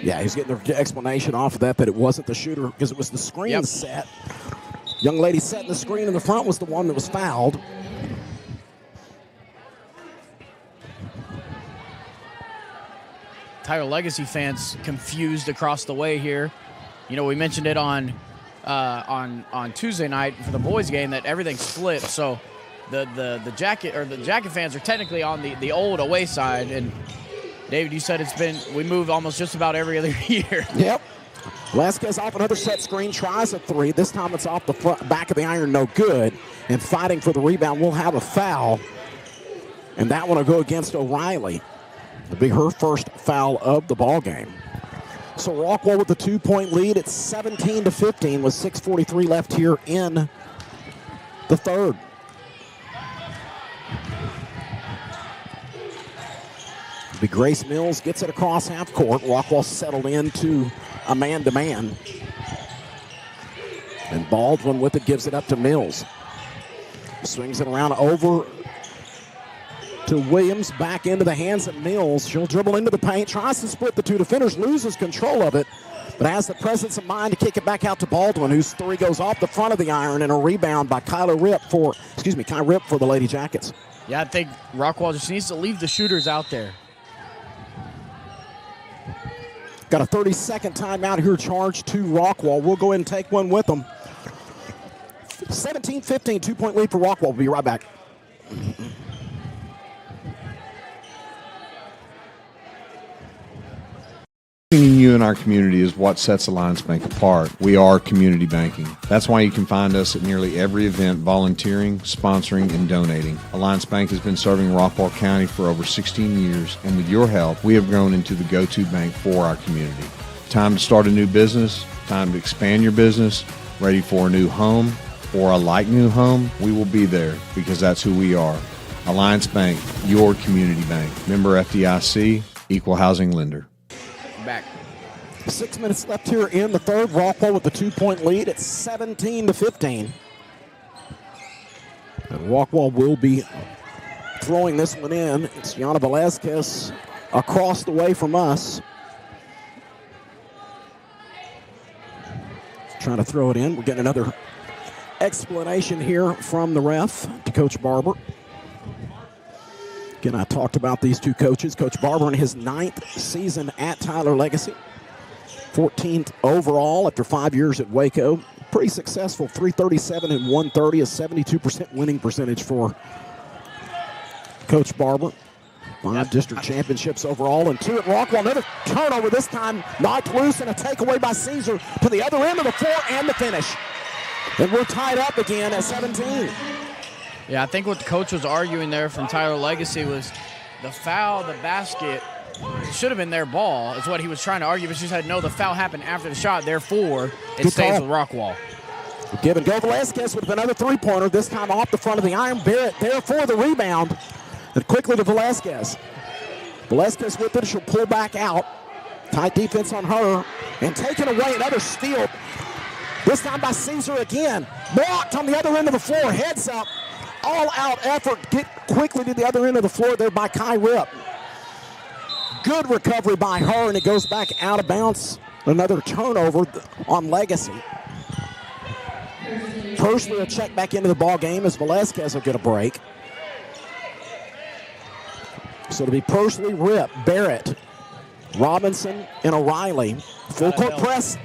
Yeah, he's getting the explanation off of that it wasn't the shooter because it was the screen set. Young lady setting the screen in the front was the one that was fouled. Tyler Legacy fans confused across the way here. You know, we mentioned it on Tuesday night for the boys game that everything's flipped. So the Jacket fans are technically on the old away side. And David, you said we move almost just about every other year. Yep. Velasquez off another set screen, tries a three. This time it's off the back of the iron, no good. And fighting for the rebound, we'll have a foul. And that one will go against O'Reilly. It'll be her first foul of the ball game. So Rockwall with the 2-point lead. It's 17-15 with 6:43 left here in the third. It'll be Grace Mills gets it across half court. Rockwall settled into a man-to-man. And Baldwin with it gives it up to Mills. Swings it around over to Williams, back into the hands of Mills. She'll dribble into the paint, tries to split the two defenders, loses control of it, but has the presence of mind to kick it back out to Baldwin, whose three goes off the front of the iron, and a rebound by Kai Rip for the Lady Jackets. Yeah, I think Rockwall just needs to leave the shooters out there. Got a 30-second timeout here charged to Rockwall. We'll go ahead and take one with them. 17-15, 2-point lead for Rockwall. We'll be right back. You in our community is what sets Alliance Bank apart. We are community banking. That's why you can find us at nearly every event volunteering, sponsoring, and donating. Alliance Bank has been serving Rockwall County for over 16 years, and with your help, we have grown into the go-to bank for our community. Time to start a new business, time to expand your business, ready for a new home or a like new home, we will be there because that's who we are. Alliance Bank, your community bank. Member FDIC, equal housing lender. Back. 6 minutes left here in the third. Rockwall with the 2-point lead. It's 17-15. And Rockwall will be throwing this one in. It's Yana Velasquez across the way from us. Trying to throw it in. We're getting another explanation here from the ref to Coach Barber. Again, I talked about these two coaches. Coach Barber in his 9th season at Tyler Legacy. 14th overall after 5 years at Waco. Pretty successful, 337 and 130, a 72% winning percentage for Coach Barber. 5 district championships overall and 2 at Rockwall. Another turnover this time, knocked loose and a takeaway by Caesar to the other end of the floor and the finish. And we're tied up again at 17. Yeah, I think what the coach was arguing there from Tyler Legacy was the foul, the basket, should have been their ball, is what he was trying to argue, but she said, no, the foul happened after the shot, therefore it Good stays call. with Rockwall. Give and go. Velasquez with another three-pointer, this time off the front of the iron. Barrett there for the rebound. And quickly to Velasquez. Velasquez with it, she'll pull back out. Tight defense on her. And taken away, another steal. This time by Caesar again. Blocked on the other end of the floor, heads up. All-out effort, get quickly to the other end of the floor there by Kai Rip. Good recovery by her, and it goes back out of bounds. Another turnover on Legacy. Pursley will check back into the ball game as Velasquez will get a break. So it'll be Pursley, Rip, Barrett, Robinson, and O'Reilly. Full court press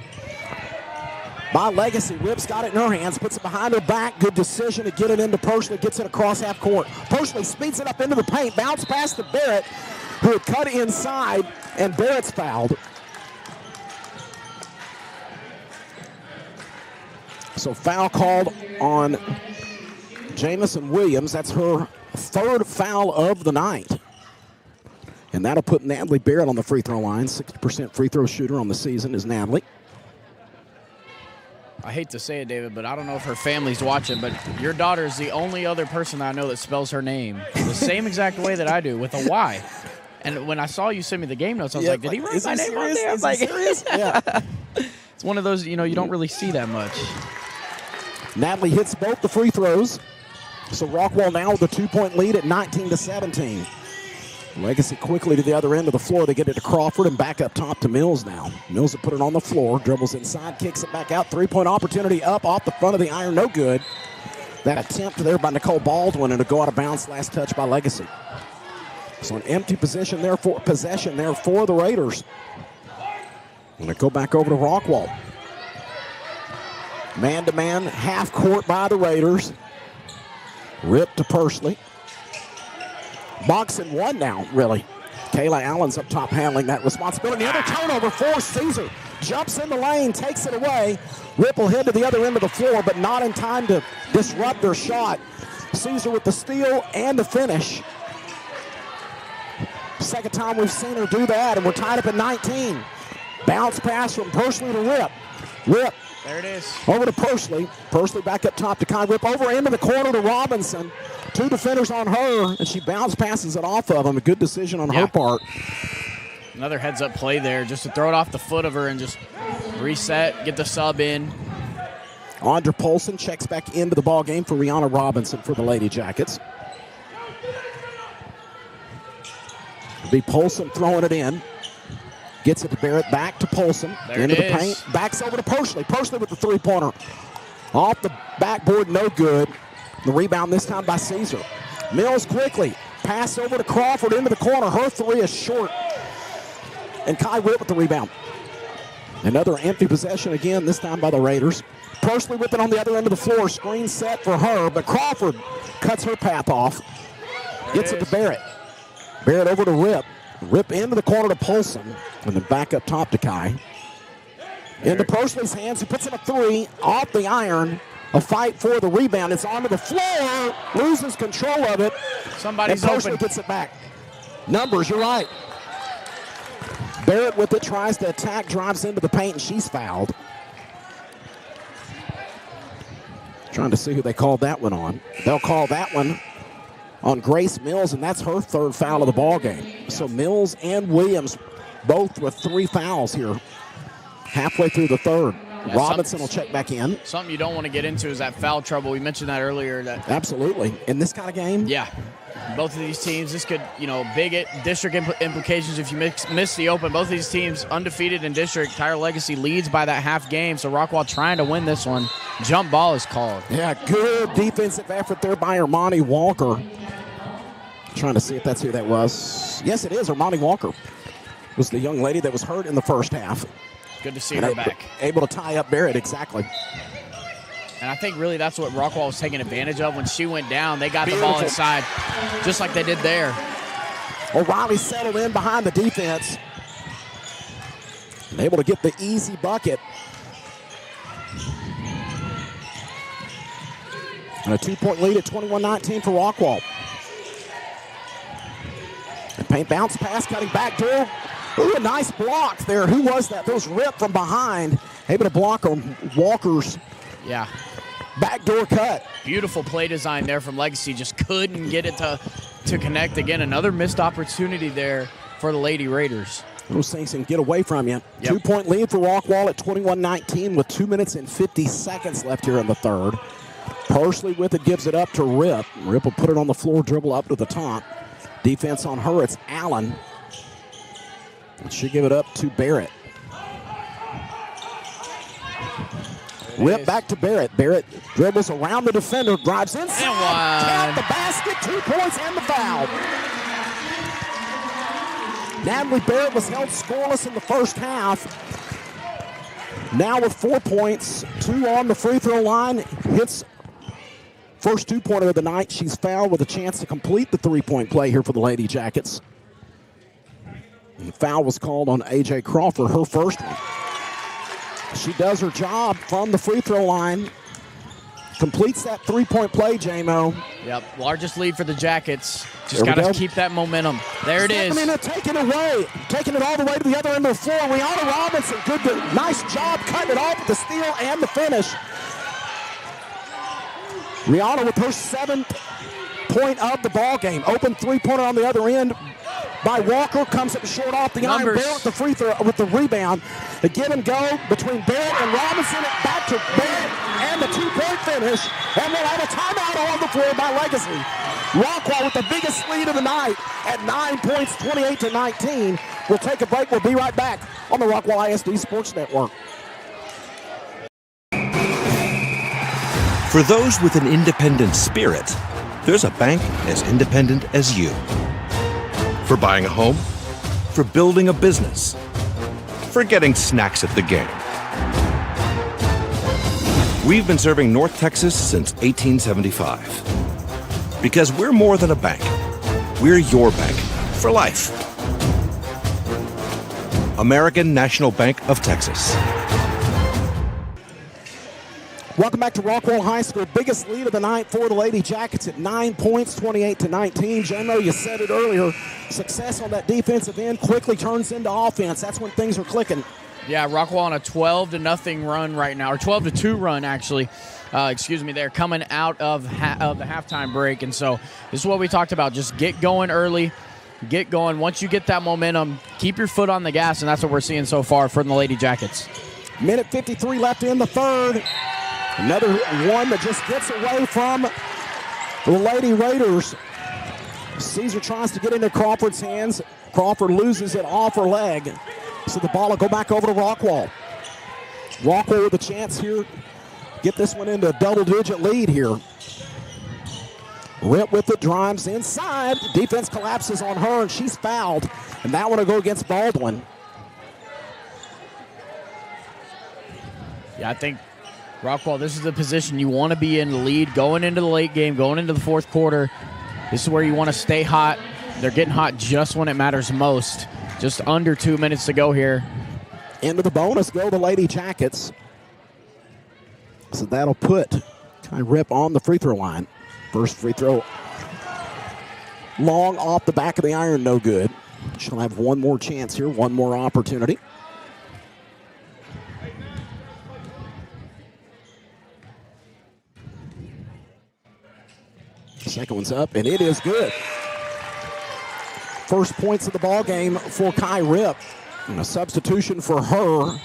by Legacy. Rip's got it in her hands, puts it behind her back. Good decision to get it into Pursley, gets it across half court. Pursley speeds it up into the paint, bounce pass to Barrett, who had cut inside, and Barrett's fouled. So foul called on Jamison Williams. That's her 3rd foul of the night. And that'll put Natalie Barrett on the free throw line. 60% free throw shooter on the season is Natalie. I hate to say it, David, but I don't know if her family's watching, but your daughter is the only other person I know that spells her name the same exact way that I do, with a Y. And when I saw you send me the game notes, I was like, did he write my name on there? Is he serious? Yeah. It's one of those, you don't really see that much. Natalie hits both the free throws. So Rockwall now with a 2-point lead at 19-17. Legacy quickly to the other end of the floor. They get it to Crawford and back up top to Mills now. Mills will put it on the floor, dribbles inside, kicks it back out. 3-point opportunity up off the front of the iron, no good. That attempt there by Nicole Baldwin, and a go out of bounds, last touch by Legacy. So an empty possession there for the Raiders. Gonna go back over to Rockwall. Man-to-man, half court by the Raiders. Rip to Pursley. Boxing one now, really. Kayla Allen's up top handling that responsibility. The other turnover for Caesar. Jumps in the lane, takes it away. Rip will head to the other end of the floor, but not in time to disrupt their shot. Caesar with the steal and the finish. Second time we've seen her do that, and we're tied up at 19. Bounce pass from Pursley to Rip. Rip. There it is. Over to Pursley. Pursley back up top to Kai Rip. Over into the corner to Robinson. 2 defenders on her, and she bounce passes it off of him. A good decision on her part. Another heads-up play there, just to throw it off the foot of her and just reset, get the sub in. Andra Polson checks back into the ball game for Rihanna Robinson for the Lady Jackets. It'll be Polson throwing it in. Gets it to Barrett, back to Polson. There into it the is. paint, backs over to Persley. Persley with the three-pointer. Off the backboard, no good. The rebound this time by Caesar. Mills quickly. Pass over to Crawford into the corner. Her three is short. And Kai Witt with the rebound. Another empty possession again, this time by the Raiders. Persley with it on the other end of the floor. Screen set for her, but Crawford cuts her path off. Gets it to Barrett. Barrett over to Rip. Rip into the corner to Polson. And then back up top to Kai. Into Persley's hands. He puts in a three off the iron. A fight for the rebound. It's onto the floor. Loses control of it. Somebody's and Persley open. gets it back. Numbers, you're right. Barrett with it, tries to attack, drives into the paint, and she's fouled. Trying to see who they called that one on. They'll call that one on Grace Mills, and that's her third foul of the ball game. So Mills and Williams both with 3 fouls here halfway through the third. Yeah, Robinson will check back in. Something you don't want to get into is that foul trouble. We mentioned that earlier. That Absolutely. In this kind of game? Yeah. Both of these teams, this could, big district implications if you miss the open. Both of these teams undefeated in district. Tyler Legacy leads by that half game, so Rockwall trying to win this one. Jump ball is called. Yeah, good defensive effort there by Armani Walker. Trying to see if that's who that was. Yes, it is. Armani Walker was the young lady that was hurt in the first half. Good to see her back. Able to tie up Barrett, exactly. And I think really that's what Rockwall was taking advantage of. When she went down, they got the ball inside, just like they did there. O'Reilly settled in behind the defense. And able to get the easy bucket. And a 2-point lead at 21-19 for Rockwall. And paint bounce pass, cutting back door. Ooh, a nice block there. Who was that? That was Rip from behind. Able to block on Walker's backdoor cut. Beautiful play design there from Legacy. Just couldn't get it to connect. Again, another missed opportunity there for the Lady Raiders. Those things can get away from you. Yep. 2-point lead for Rockwall at 21-19 with 2 minutes and 50 seconds left here in the third. Persley with it, gives it up to Rip. Rip will put it on the floor, dribble up to the top. Defense on her, it's Allen. And she'll give it up to Barrett. Rip back to Barrett. Barrett dribbles around the defender, drives inside. Count the basket, 2 points and the foul. Natalie Barrett was held scoreless in the first half. Now with 4 points, 2 on the free throw line, hits first 2-pointer of the night. She's fouled with a chance to complete the 3-point play here for the Lady Jackets. And the foul was called on A.J. Crawford, her first one. She does her job from the free throw line. Completes that 3-point play, J-Mo. Yep, largest lead for the Jackets. Just got to keep that momentum. There it is. Taking it away. Taking it all the way to the other end of the floor. Rihanna Robinson, nice job cutting it off with the steal and the finish. Rihanna with her 7th point of the ball game. Open 3-pointer on the other end by Walker, comes up short off the iron. Barrett with the free throw, with the rebound. The give and go between Barrett and Robinson. Back to Barrett and the 2-point finish. And we'll have a timeout on the floor by Legacy. Rockwall with the biggest lead of the night at 9 points, 28-19. We'll take a break. We'll be right back on the Rockwall ISD Sports Network. For those with an independent spirit, there's a bank as independent as you. For buying a home, for building a business, for getting snacks at the game. We've been serving North Texas since 1875. Because we're more than a bank. We're your bank for life. American National Bank of Texas. Welcome back to Rockwall High School. Biggest lead of the night for the Lady Jackets at 9 points, 28-19. J-Mo, you said it earlier. Success on that defensive end quickly turns into offense. That's when things are clicking. Yeah, Rockwall on a 12-0 run right now, or 12-2 run actually. They're coming out of the halftime break, and so this is what we talked about. Just get going early, get going. Once you get that momentum, keep your foot on the gas, and that's what we're seeing so far from the Lady Jackets. Minute 53 left in the third. Another one that just gets away from the Lady Raiders. Caesar tries to get into Crawford's hands. Crawford loses it off her leg. So the ball will go back over to Rockwall. Rockwall with a chance here. Get this one into a double-digit lead here. Rip with it, drives inside. Defense collapses on her, and she's fouled. And that one will go against Baldwin. Yeah, I think, Rockwall, this is the position you want to be in the lead going into the late game, going into the fourth quarter. This is where you want to stay hot. They're getting hot just when it matters most. Just under 2 minutes to go here. Into the bonus go the Lady Jackets. So that'll put Kai Rip on the free throw line. First free throw long off the back of the iron, no good. She'll have one more chance here, one more opportunity. Second one's up, and it is good. First points of the ball game for Kai Rip. And a substitution for her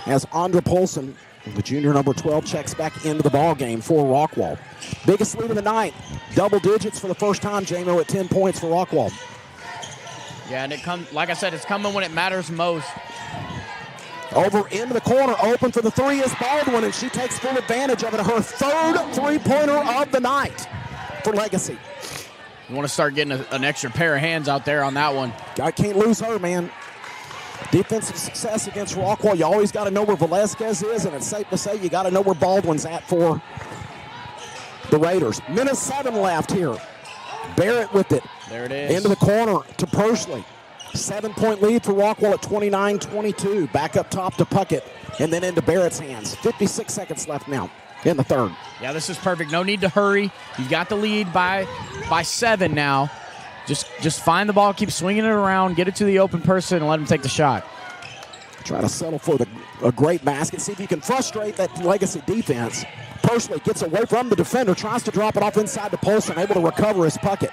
as Andra Polson, the junior number 12, checks back into the ball game for Rockwall. Biggest lead of the night, double digits for the first time, J-Mo, at 10 points for Rockwall. Yeah, and it comes, like I said, it's coming when it matters most. Over into the corner, open for the three is Baldwin, and she takes full advantage of it. Her third three-pointer of the night for Legacy. You want to start getting an extra pair of hands out there on that one. I can't lose her, man. Defensive success against Rockwall. You always got to know where Velasquez is, and it's safe to say you got to know where Baldwin's at for the Raiders. Minute 7 left here. Barrett with it. There it is. Into the corner to Persley. 7-point lead for Rockwall at 29-22. Back up top to Puckett, and then into Barrett's hands. 56 seconds left now in the third. Yeah, this is perfect. No need to hurry. You've got the lead by 7 now. Just find the ball, keep swinging it around, get it to the open person, and let him take the shot. Try to settle for a great basket. See if you can frustrate that Legacy defense. Persley gets away from the defender, tries to drop it off inside to Polson, able to recover his Puckett.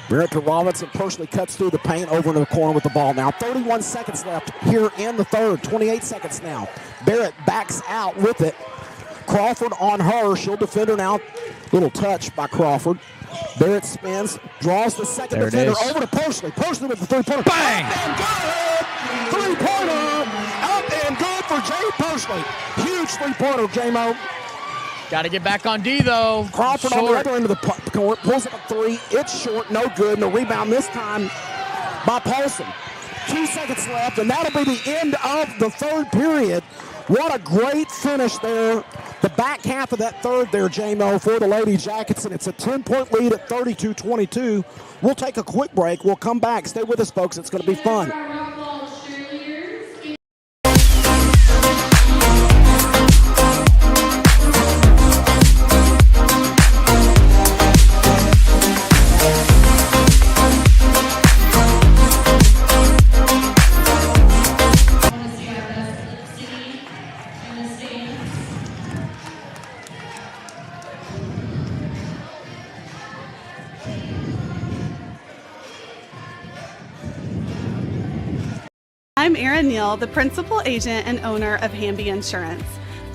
Barrett to Robinson. Persley cuts through the paint over into the corner with the ball now. 31 seconds left here in the third. 28 seconds now. Barrett backs out with it. Crawford on her. She'll defend her now. Little touch by Crawford. Barrett spins, draws the second defender over to Persley. Persley with the three-pointer. Bang! Up and good! Three-pointer! Up and good for Jay Persley. Huge three-pointer, J-Mo. Got to get back on D, though. Crawford short. on the other end of the court, pulls up a three. It's short, no good. And a rebound this time by Paulson. 2 seconds left, and that'll be the end of the third period. What a great finish there. The back half of that third there, J-Mo, for the Lady Jackets, and it's a 10-point lead at 32-22. We'll take a quick break. We'll come back. Stay with us, folks. It's going to be fun. I'm Erin Neal, the principal agent and owner of Hamby Insurance.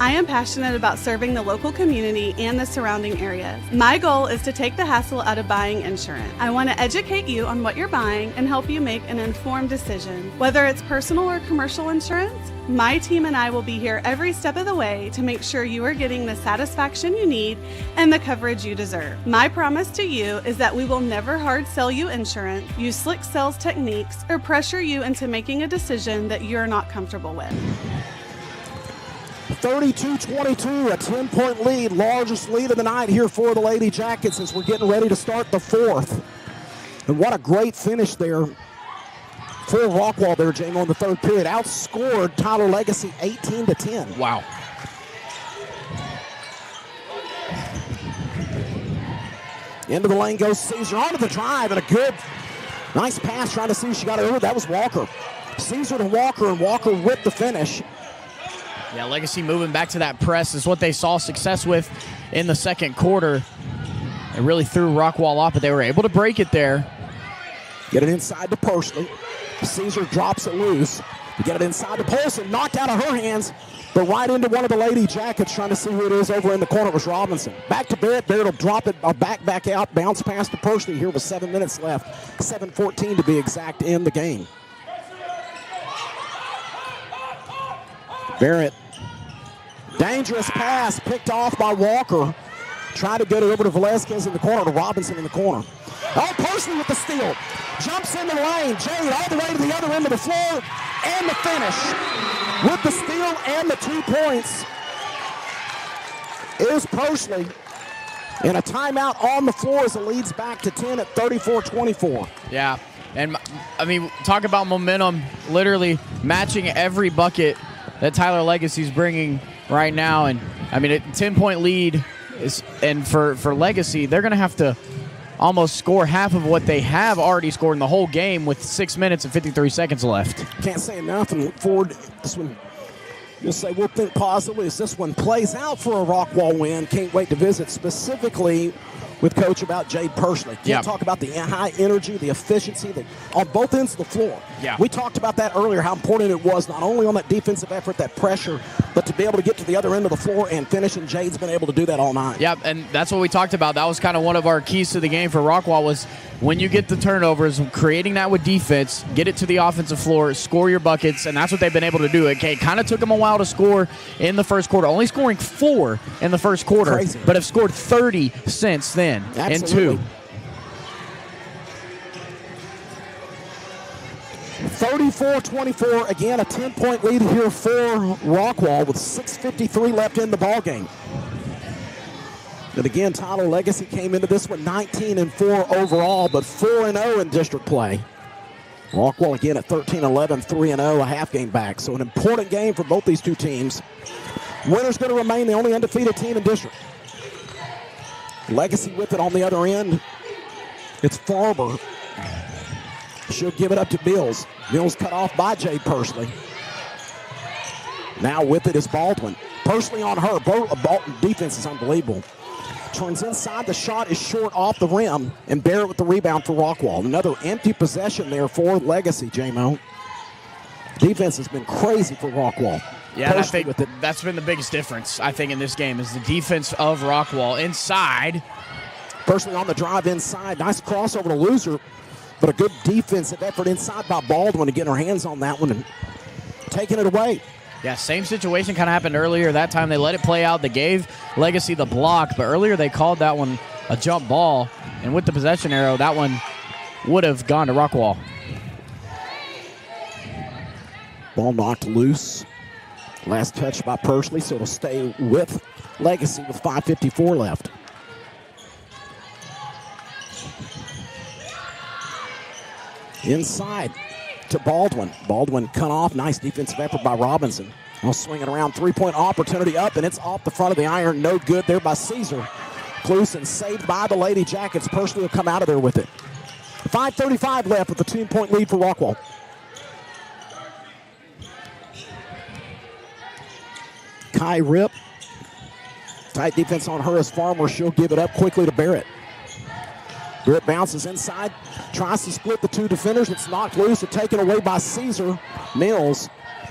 I am passionate about serving the local community and the surrounding areas. My goal is to take the hassle out of buying insurance. I want to educate you on what you're buying and help you make an informed decision. Whether it's personal or commercial insurance, my team and I will be here every step of the way to make sure you are getting the satisfaction you need and the coverage you deserve. My promise to you is that we will never hard sell you insurance, use slick sales techniques, or pressure you into making a decision that you're not comfortable with. 32-22, a 10-point lead, largest lead of the night here for the Lady Jackets as we're getting ready to start the fourth. And what a great finish there for Rockwall there, J-Mo, in the third period. Outscored Tyler Legacy 18-10. Wow. Into the lane goes Caesar, onto the drive, and a good, nice pass trying to see if she got it over. That was Walker. Caesar to Walker, and Walker with the finish. Yeah, Legacy moving back to that press is what they saw success with in the second quarter. It really threw Rockwall off, but they were able to break it there. Get it inside to Persley. Caesar drops it loose. Get it inside to Polson, knocked out of her hands, but right into one of the Lady Jackets, trying to see who it is over in the corner. It was Robinson. Back to Barrett. Barrett will drop it back out, bounce pass to Persley here with 7 minutes left. 7:14 to be exact in the game. Barrett. Dangerous pass picked off by Walker. Tried to get it over to Velazquez in the corner, to Robinson in the corner. Oh, Persley with the steal. Jumps into the lane. Jade all the way to the other end of the floor. And the finish. With the steal and the 2 points is Persley. And a timeout on the floor as it leads back to 10 at 34-24. Yeah. And, I mean, talk about momentum, literally matching every bucket that Tyler Legacy's bringing right now. And, I mean, a 10-point lead, and for Legacy, they're going to have to almost score half of what they have already scored in the whole game with 6 minutes and 53 seconds left. Can't say enough and look forward to this one. You'll say we'll think positively as this one plays out for a Rockwall win. Can't wait to visit specifically with Coach about Jade Persley. Can't talk about the high energy, the efficiency on both ends of the floor. Yeah. We talked about that earlier, how important it was not only on that defensive effort, that pressure, but to be able to get to the other end of the floor and finish, and Jade's been able to do that all night. Yeah, and that's what we talked about. That was kind of one of our keys to the game for Rockwall was when you get the turnovers, creating that with defense, get it to the offensive floor, score your buckets, and that's what they've been able to do. It kind of took them a while to score in the first quarter, only scoring 4 in the first quarter, Crazy. But have scored 30 since then. Absolutely. In 2. 34-24, again, a 10-point lead here for Rockwall with 6:53 left in the ballgame. And again, Tyler Legacy came into this one 19-4 overall, but 4-0 in district play. Rockwall again at 13-11, 3-0, a half game back. So an important game for both these two teams. Winner's going to remain the only undefeated team in district. Legacy with it on the other end. It's Farber. She'll give it up to Mills. Mills cut off by Jade Persley. Now with it is Baldwin. Persley on her. Bolton defense is unbelievable. Turns inside. The shot is short off the rim. And Barrett with the rebound for Rockwall. Another empty possession there for Legacy, J-Mo. Defense has been crazy for Rockwall. Yeah, I think that's been the biggest difference, I think, in this game is the defense of Rockwall inside. Persley on the drive inside. Nice crossover to Loser. But a good defensive effort inside by Baldwin to get her hands on that one and taking it away. Yeah, same situation kind of happened earlier. That time they let it play out. They gave Legacy the block, but earlier they called that one a jump ball. And with the possession arrow, that one would have gone to Rockwall. Ball knocked loose. Last touch by Persley, so it'll stay with Legacy with 5:54 left. Inside to Baldwin. Baldwin cut off. Nice defensive effort by Robinson. I'll swing it around. 3-point opportunity up, and it's off the front of the iron. No good there by Caesar. Clusen saved by the Lady Jackets. Persley will come out of there with it. 5:35 left with a 2-point lead for Rockwall. Kai Rip. Tight defense on her as Farmer. She'll give it up quickly to Barrett. Barrett bounces inside, tries to split the two defenders. It's knocked loose and taken away by Caesar. Mills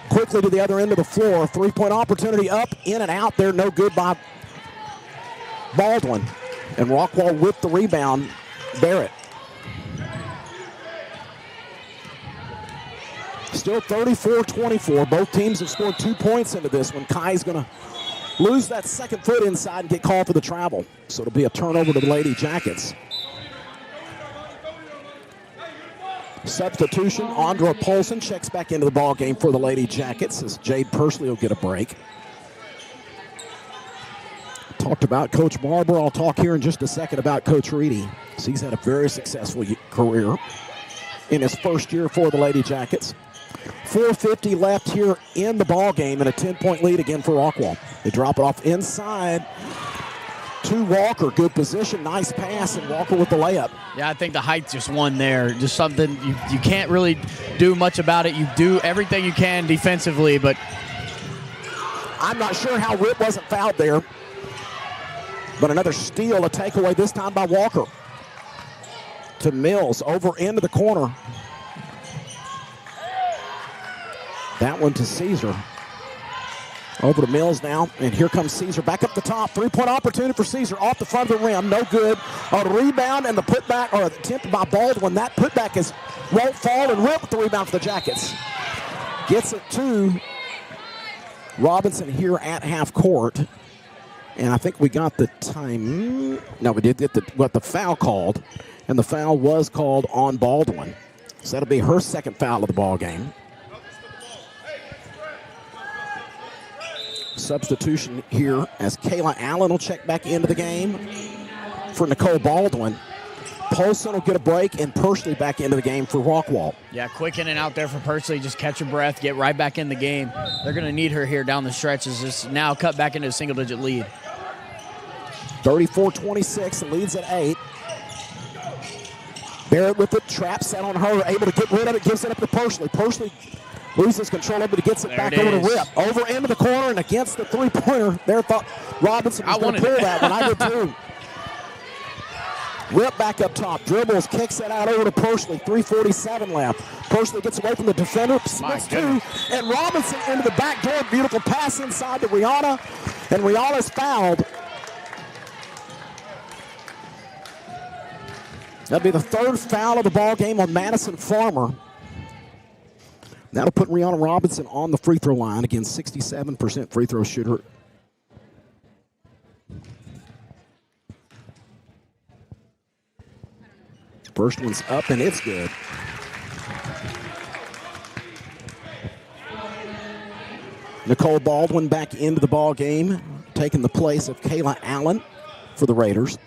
quickly to the other end of the floor. 3-point opportunity up, in and out there. No good by Baldwin. And Rockwall with the rebound. Barrett. Still 34-24. Both teams have scored 2 points into this one. Kai's going to lose that second foot inside and get called for the travel. So it'll be a turnover to the Lady Jackets. Substitution, Andra Polson checks back into the ball game for the Lady Jackets as Jade Persley will get a break. Talked about Coach Barber. I'll talk here in just a second about Coach Reedy. So he's had a very successful career in his first year for the Lady Jackets. 4:50 left here in the ball game and a 10-point lead again for Rockwall. They drop it off inside to Walker. Good position, nice pass, and Walker with the layup. Yeah, I think the height just won there. Just something you can't really do much about it. You do everything you can defensively, but I'm not sure how Rip wasn't fouled there. But another steal, a takeaway this time by Walker. To Mills, over into the corner. That one to Caesar. Over to Mills now, and here comes Caesar back up the top. 3-point opportunity for Caesar off the front of the rim. No good. A rebound and the putback, or attempt by Baldwin. That putback won't fall, and Rip with the rebound for the Jackets. Gets it to Robinson here at half court. And I think we got the time. No, we did get the foul called. And the foul was called on Baldwin. So that'll be her second foul of the ball game. Substitution here as Kayla Allen will check back into the game for Nicole Baldwin. Polson will get a break, and Pursley back into the game for Rockwall. Yeah, quick in and out there for Pursley. Just catch your breath, get right back in the game. They're going to need her here down the stretch as this now cut back into a single-digit lead. 34-26, the lead's at 8. Barrett with the trap set on her, able to get rid of it, gives it up to Pursley. Pursley loses control of it, gets it back over to Rip. Over into the corner and against the three-pointer. There thought Robinson was going to pull that one. I did too. Rip back up top, dribbles, kicks it out over to Pursley. 3:47 left. Pursley gets away from the defender, splits two, and Robinson into the back door. Beautiful pass inside to Rihanna, and Rihanna's fouled. That'll be the third foul of the ball game on Madison Farmer. That'll put Rihanna Robinson on the free throw line. Again, 67% free throw shooter. First one's up, and it's good. Nicole Baldwin back into the ball game, taking the place of Kayla Allen for the Raiders.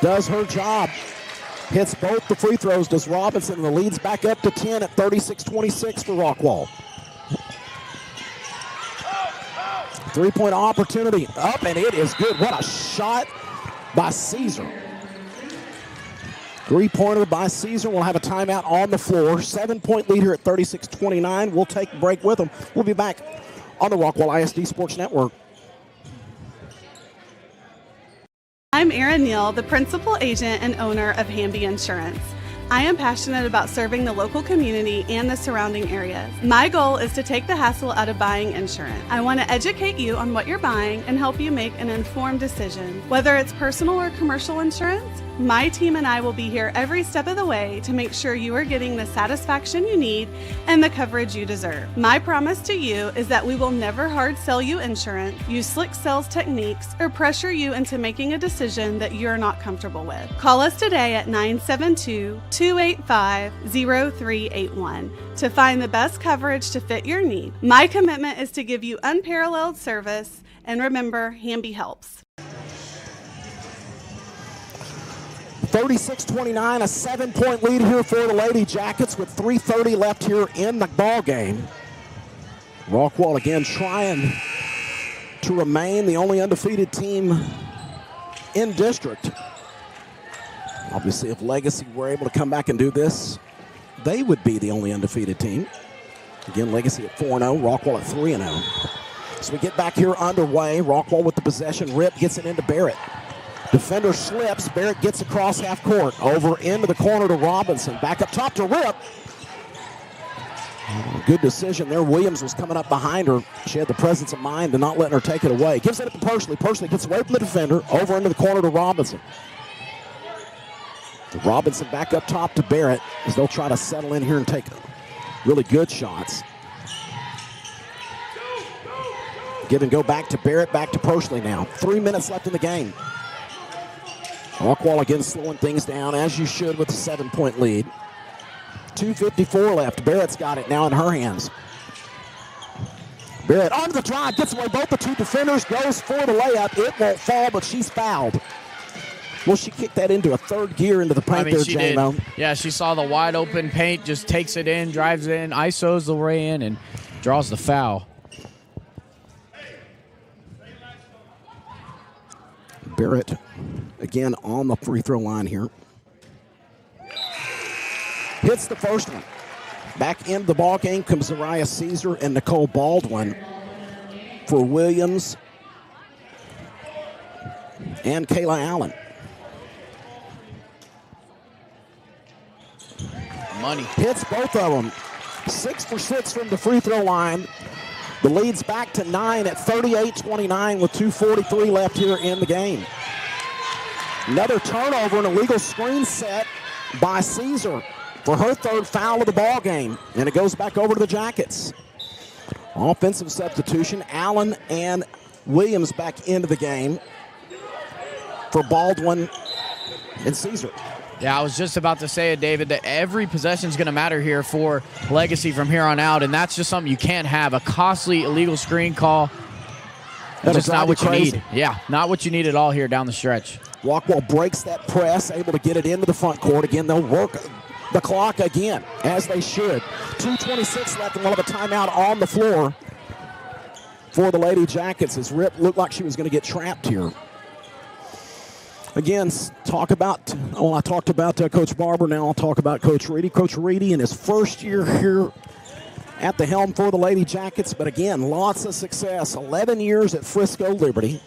Does her job. Hits both the free throws, does Robinson, and the lead's back up to 10 at 36-26 for Rockwall. Three-point opportunity up, and it is good. What a shot by Caesar. Three-pointer by Caesar. We'll have a timeout on the floor. 7-point lead here at 36-29. We'll take a break with them. We'll be back on the Rockwall ISD Sports Network. I'm Erin Neal, the principal agent and owner of Hamby Insurance. I am passionate about serving the local community and the surrounding areas. My goal is to take the hassle out of buying insurance. I want to educate you on what you're buying and help you make an informed decision. Whether it's personal or commercial insurance, my team and I will be here every step of the way to make sure you are getting the satisfaction you need and the coverage you deserve. My promise to you is that we will never hard sell you insurance, use slick sales techniques, or pressure you into making a decision that you're not comfortable with. Call us today at 972-285-0381 to find the best coverage to fit your need. My commitment is to give you unparalleled service, and remember, Hamby helps. 36-29, a 7-point lead here for the Lady Jackets with 3:30 left here in the ball game. Rockwall again trying to remain the only undefeated team in district. Obviously, if Legacy were able to come back and do this, they would be the only undefeated team. Again, Legacy at 4-0, Rockwall at 3-0. So we get back here underway. Rockwall with the possession. Rip gets it into Barrett. Defender slips. Barrett gets across half court. Over into the corner to Robinson. Back up top to Rip. Good decision there. Williams was coming up behind her. She had the presence of mind to not letting her take it away. Gives it up to Pursley. Pursley gets away from the defender. Over into the corner to Robinson. Robinson back up top to Barrett as they'll try to settle in here and take really good shots. Give and go back to Barrett, back to Pursley now. 3 minutes left in the game. Rockwall again slowing things down, as you should with a 7-point lead. 2:54 left. Barrett's got it now in her hands. Barrett onto the drive, gets away both the two defenders, goes for the layup. It won't fall, but she's fouled. Well, she kicked that into a third gear into the paint there, J-Mo. Yeah, she saw the wide open paint, just takes it in, drives in, ISOs the way in, and draws the foul. Barrett again on the free throw line here. Hits the first one. Back into the ball game comes Zariah Caesar and Nicole Baldwin for Williams and Kayla Allen. Money. Hits both of them. 6 for 6 from the free throw line. The lead's back to 9 at 38-29 with 2:43 left here in the game. Another turnover, an illegal screen set by Caesar for her third foul of the ball game, and it goes back over to the Jackets. Offensive substitution, Allen and Williams back into the game for Baldwin and Caesar. Yeah, I was just about to say it, David, that every possession is going to matter here for Legacy from here on out, and that's just something you can't have. A costly illegal screen call. That'll Just not drive what you you crazy. need. Yeah, not what you need at all here down the stretch. Rockwall breaks that press, able to get it into the front court. Again, they'll work the clock again, as they should. 2:26 left and we'll have a timeout on the floor for the Lady Jackets as Rip looked like she was going to get trapped here. Again, I talked about Coach Barber, now I'll talk about Coach Reedy. Coach Reedy in his first year here at the helm for the Lady Jackets, but again, lots of success. 11 years at Frisco Liberty,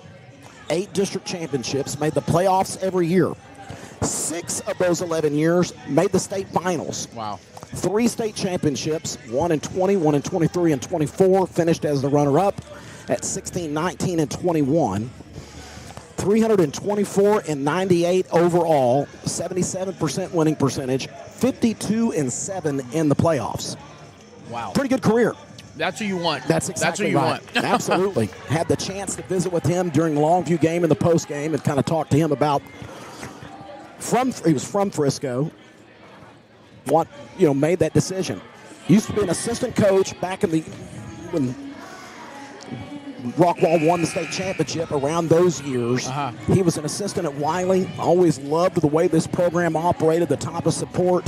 8 district championships, made the playoffs every year. 6 of those 11 years made the state finals. Wow. 3 state championships, 1 in 20, 1 in 23, and 24, finished as the runner-up at 16, 19, and 21. 324 and 98 overall, 77% winning percentage, 52 and 7 in the playoffs. Wow. Pretty good career. That's who you want. That's exactly what you right. want. Absolutely. Had the chance to visit with him during the Longview game and the post game and kind of talk to him about he was from Frisco, made that decision. Used to be an assistant coach back when Rockwall won the state championship around those years. He was an assistant at Wiley. Always loved the way this program operated, the type of support,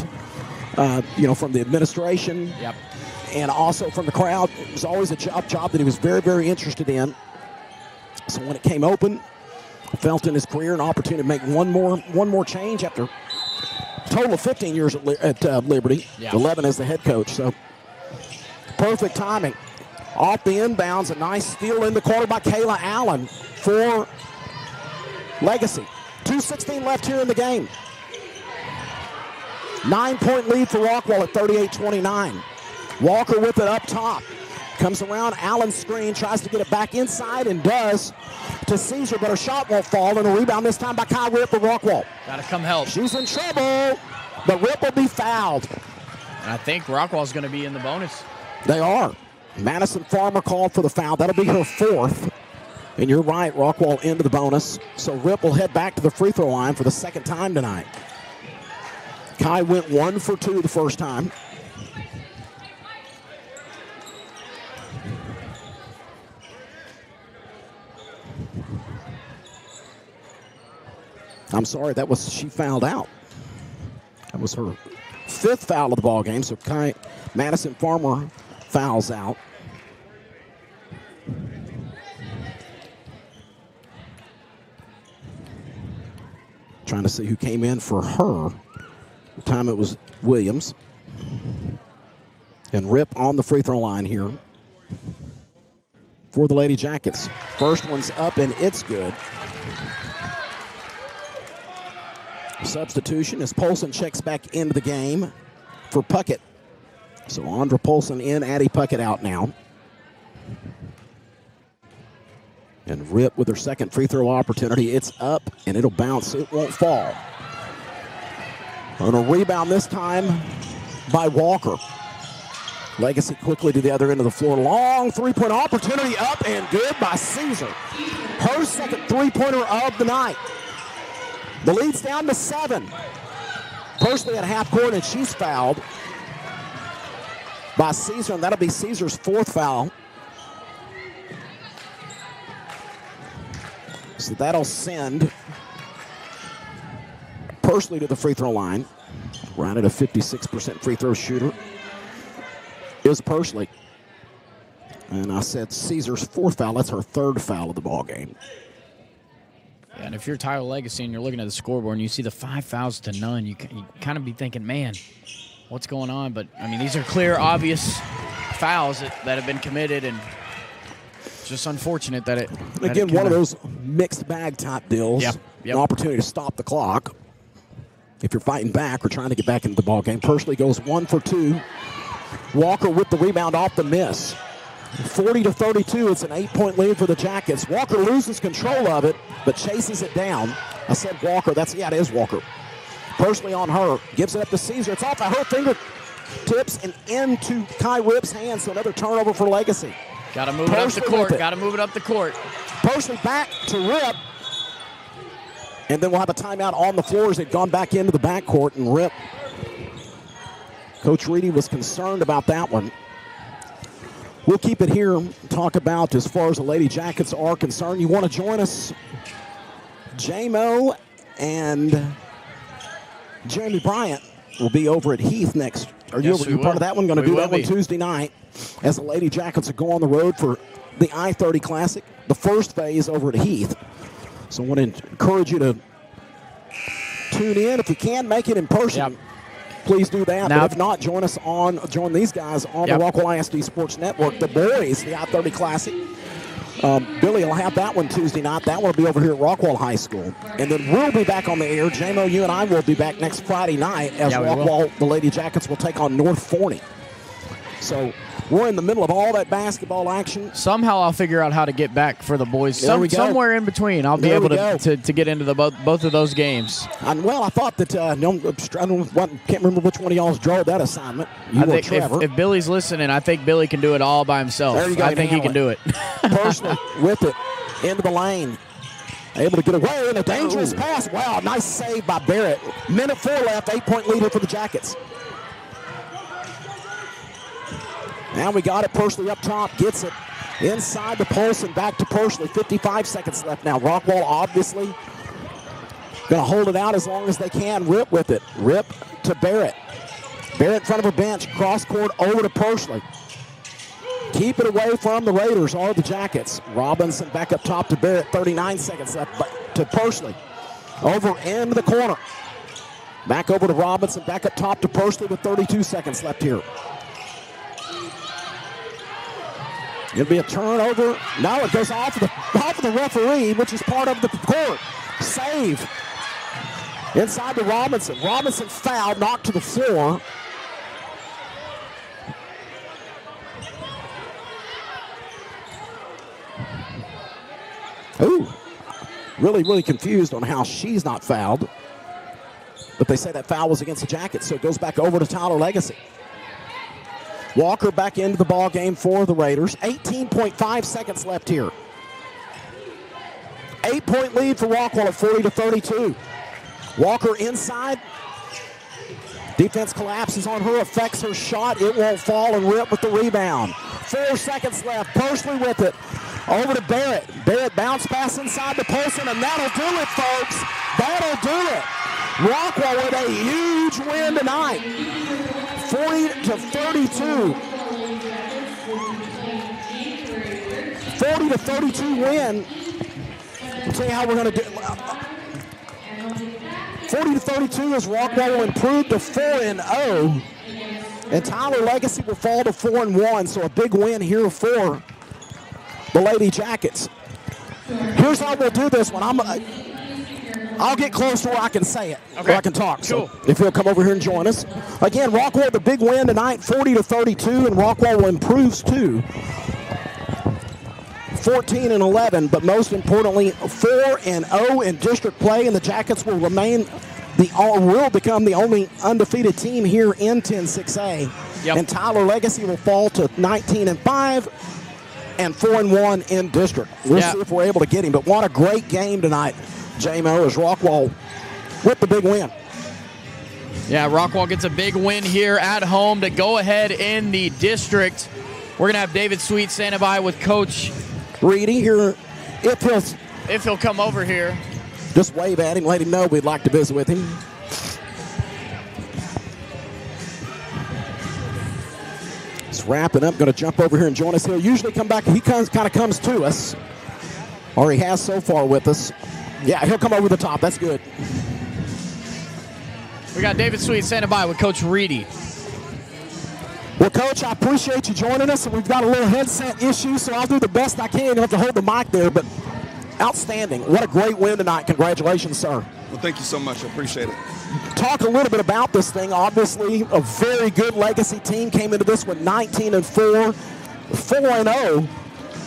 from the administration. Yep. And also from the crowd. It was always a job that he was very, very interested in. So when it came open, felt in his career an opportunity to make one more change after a total of 15 years at Liberty, 11 as the head coach. So perfect timing. Off the inbounds, a nice steal in the corner by Kayla Allen for Legacy. 2:16 left here in the game. 9-point lead for Rockwall at 38-29. Walker with it up top. Comes around, Allen's screen, tries to get it back inside and does to Caesar, but her shot won't fall, and a rebound this time by Kai Rip of Rockwall. Got to come help. She's in trouble, but Rip will be fouled. And I think Rockwall's going to be in the bonus. They are. Madison Farmer called for the foul. That'll be her 4th. And you're right, Rockwall into the bonus. So Rip will head back to the free throw line for the second time tonight. Kai went 1 for 2 the first time. I'm sorry, she fouled out. That was her 5th foul of the ball game. So Madison Farmer fouls out. Trying to see who came in for her. The time it was Williams. And Rip on the free throw line here for the Lady Jackets. First one's up and it's good. Substitution as Polson checks back into the game for Puckett. So Andra Polson in, Addie Puckett out now. And Rip with her second free throw opportunity. It's up and it'll bounce. It won't fall. On a rebound this time by Walker. Legacy quickly to the other end of the floor. Long three-point opportunity up and good by Caesar. Her second three-pointer of the night. The lead's down to 7. Personally at half court, and she's fouled by Caesar, and that'll be Caesar's 4th foul. So that'll send Pursley to the free throw line. Right at a 56% free throw shooter is Pursley. And I said Caesar's 4th foul. That's her 3rd foul of the ball game. And if you're Tyler Legacy and you're looking at the scoreboard and you see the 5 fouls to none, you kind of be thinking, man, what's going on? But, I mean, these are clear, obvious fouls that have been committed, and it's just unfortunate that it... Again, one of those mixed bag type deals. Yep. An opportunity to stop the clock if you're fighting back or trying to get back into the ball game. Pursley goes 1 for 2. Walker with the rebound off the miss. 40-32, it's an 8-point lead for the Jackets. Walker loses control of it, but chases it down. I said Walker, it is Walker. Pursley on her. Gives it up to Caesar. It's off of her fingertips and into Kai Rip's hands. So another turnover for Legacy. Got to move it up the court. Got to move it up the court. Pursley back to Rip. And then we'll have a timeout on the floor as they've gone back into the backcourt. And Rip, Coach Reedy was concerned about that one. We'll keep it here, talk about as far as the Lady Jackets are concerned. You want to join us? J-Mo and Jeremy Bryant will be over at Heath next. Are you part of that one? Going to do that one Tuesday night as the Lady Jackets will go on the road for the I-30 Classic, the first phase over at Heath. So I want to encourage you to tune in. If you can, make it in person. Yep. Please do that. Now, but if not, join these guys on the Rockwall ISD Sports Network. The boys, the I-30 Classic. Billy will have that one Tuesday night. That one will be over here at Rockwall High School. And then we'll be back on the air. J-Mo, you and I will be back next Friday night as Rockwall, the Lady Jackets, will take on North Forney. So we're in the middle of all that basketball action. Somehow I'll figure out how to get back for the boys. Somewhere in between, I'll be able to get into both of those games. And well, I thought that can't remember which one of y'all's drew that assignment. You or Trevor. If Billy's listening, I think Billy can do it all by himself. There you go. I think he can do it. Personally, with it into the lane, able to get away in a dangerous pass. Wow, nice save by Barrett. Minute 4 left, 8-point leader for the Jackets. Now we got it. Pursley up top, gets it inside the post and back to Pursley. 55 seconds left now. Rockwall obviously going to hold it out as long as they can. Rip with it. Rip to Barrett. Barrett in front of a bench. Cross court over to Pursley. Keep it away from the Raiders or the Jackets. Robinson back up top to Barrett. 39 seconds left to Pursley. Over into the corner. Back over to Robinson. Back up top to Pursley with 32 seconds left here. It'll be a turnover. Now it goes off of the referee, which is part of the court. Save. Inside to Robinson. Robinson fouled, knocked to the floor. Ooh. Really confused on how she's not fouled. But they say that foul was against the Jackets, so it goes back over to Tyler Legacy. Walker back into the ball game for the Raiders. 18.5 seconds left here. 8-point lead for Rockwall at 40-32. Walker inside. Defense collapses on her, affects her shot. It won't fall, and Rip with the rebound. 4 seconds left. Pursley with it. Over to Barrett. Barrett bounce pass inside the post, and that'll do it, folks. That'll do it. Rockwall with a huge win tonight. 40-32. 40-32 win. I'll tell you how we're going to do it. 40-32 as Rockwall will improve to 4-0. And Tyler Legacy will fall to 4-1. So a big win here for the Lady Jackets. Here's how we'll do this one. I'll get close to where I can say it, where I can talk. Cool. So if you'll come over here and join us. Again, Rockwall with a big win tonight, 40-32, and Rockwall improves to 14-11, but most importantly, 4-0 in district play, and the Jackets will become the only undefeated team here in 10-6A. Yep. And Tyler Legacy will fall to 19-5 and 4-1 in district. We'll see if we're able to get him, but what a great game tonight. J-Mo as Rockwall with the big win. Yeah, Rockwall gets a big win here at home to go ahead in the district. We're going to have David Sweet standing by with Coach Reedy here. If he'll come over here. Just wave at him, let him know we'd like to visit with him. It's wrapping up. Going to jump over here and join us. He'll usually come back. He kind of comes to us, or he has so far with us. Yeah, he'll come over the top. That's good. We got David Sweet standing by with Coach Reedy. Well, Coach, I appreciate you joining us, and we've got a little headset issue, so I'll do the best I can. You'll have to hold the mic there, but outstanding. What a great win tonight. Congratulations, sir. Well, thank you so much. I appreciate it. Talk a little bit about this thing. Obviously, a very good Legacy team came into this with 19-4, 4-0.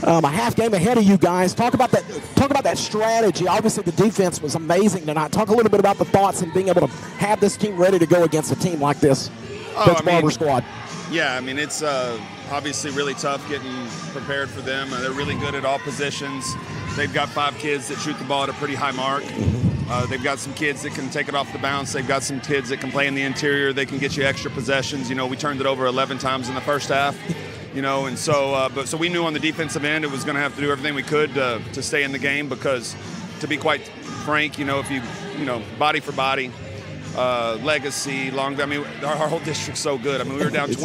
a half game ahead of you guys. Talk about that strategy. Obviously, the defense was amazing tonight. Talk a little bit about the thoughts and being able to have this team ready to go against a team like this. Coach Barber squad. Yeah, I mean, it's obviously really tough getting prepared for them. They're really good at all positions. They've got 5 kids that shoot the ball at a pretty high mark. They've got some kids that can take it off the bounce. They've got some kids that can play in the interior. They can get you extra possessions. You know, we turned it over 11 times in the first half. You know, and so we knew on the defensive end it was going to have to do everything we could to stay in the game because, to be quite frank, you know, if you body for body, Legacy, Longview. I mean, our whole district's so good. I mean, we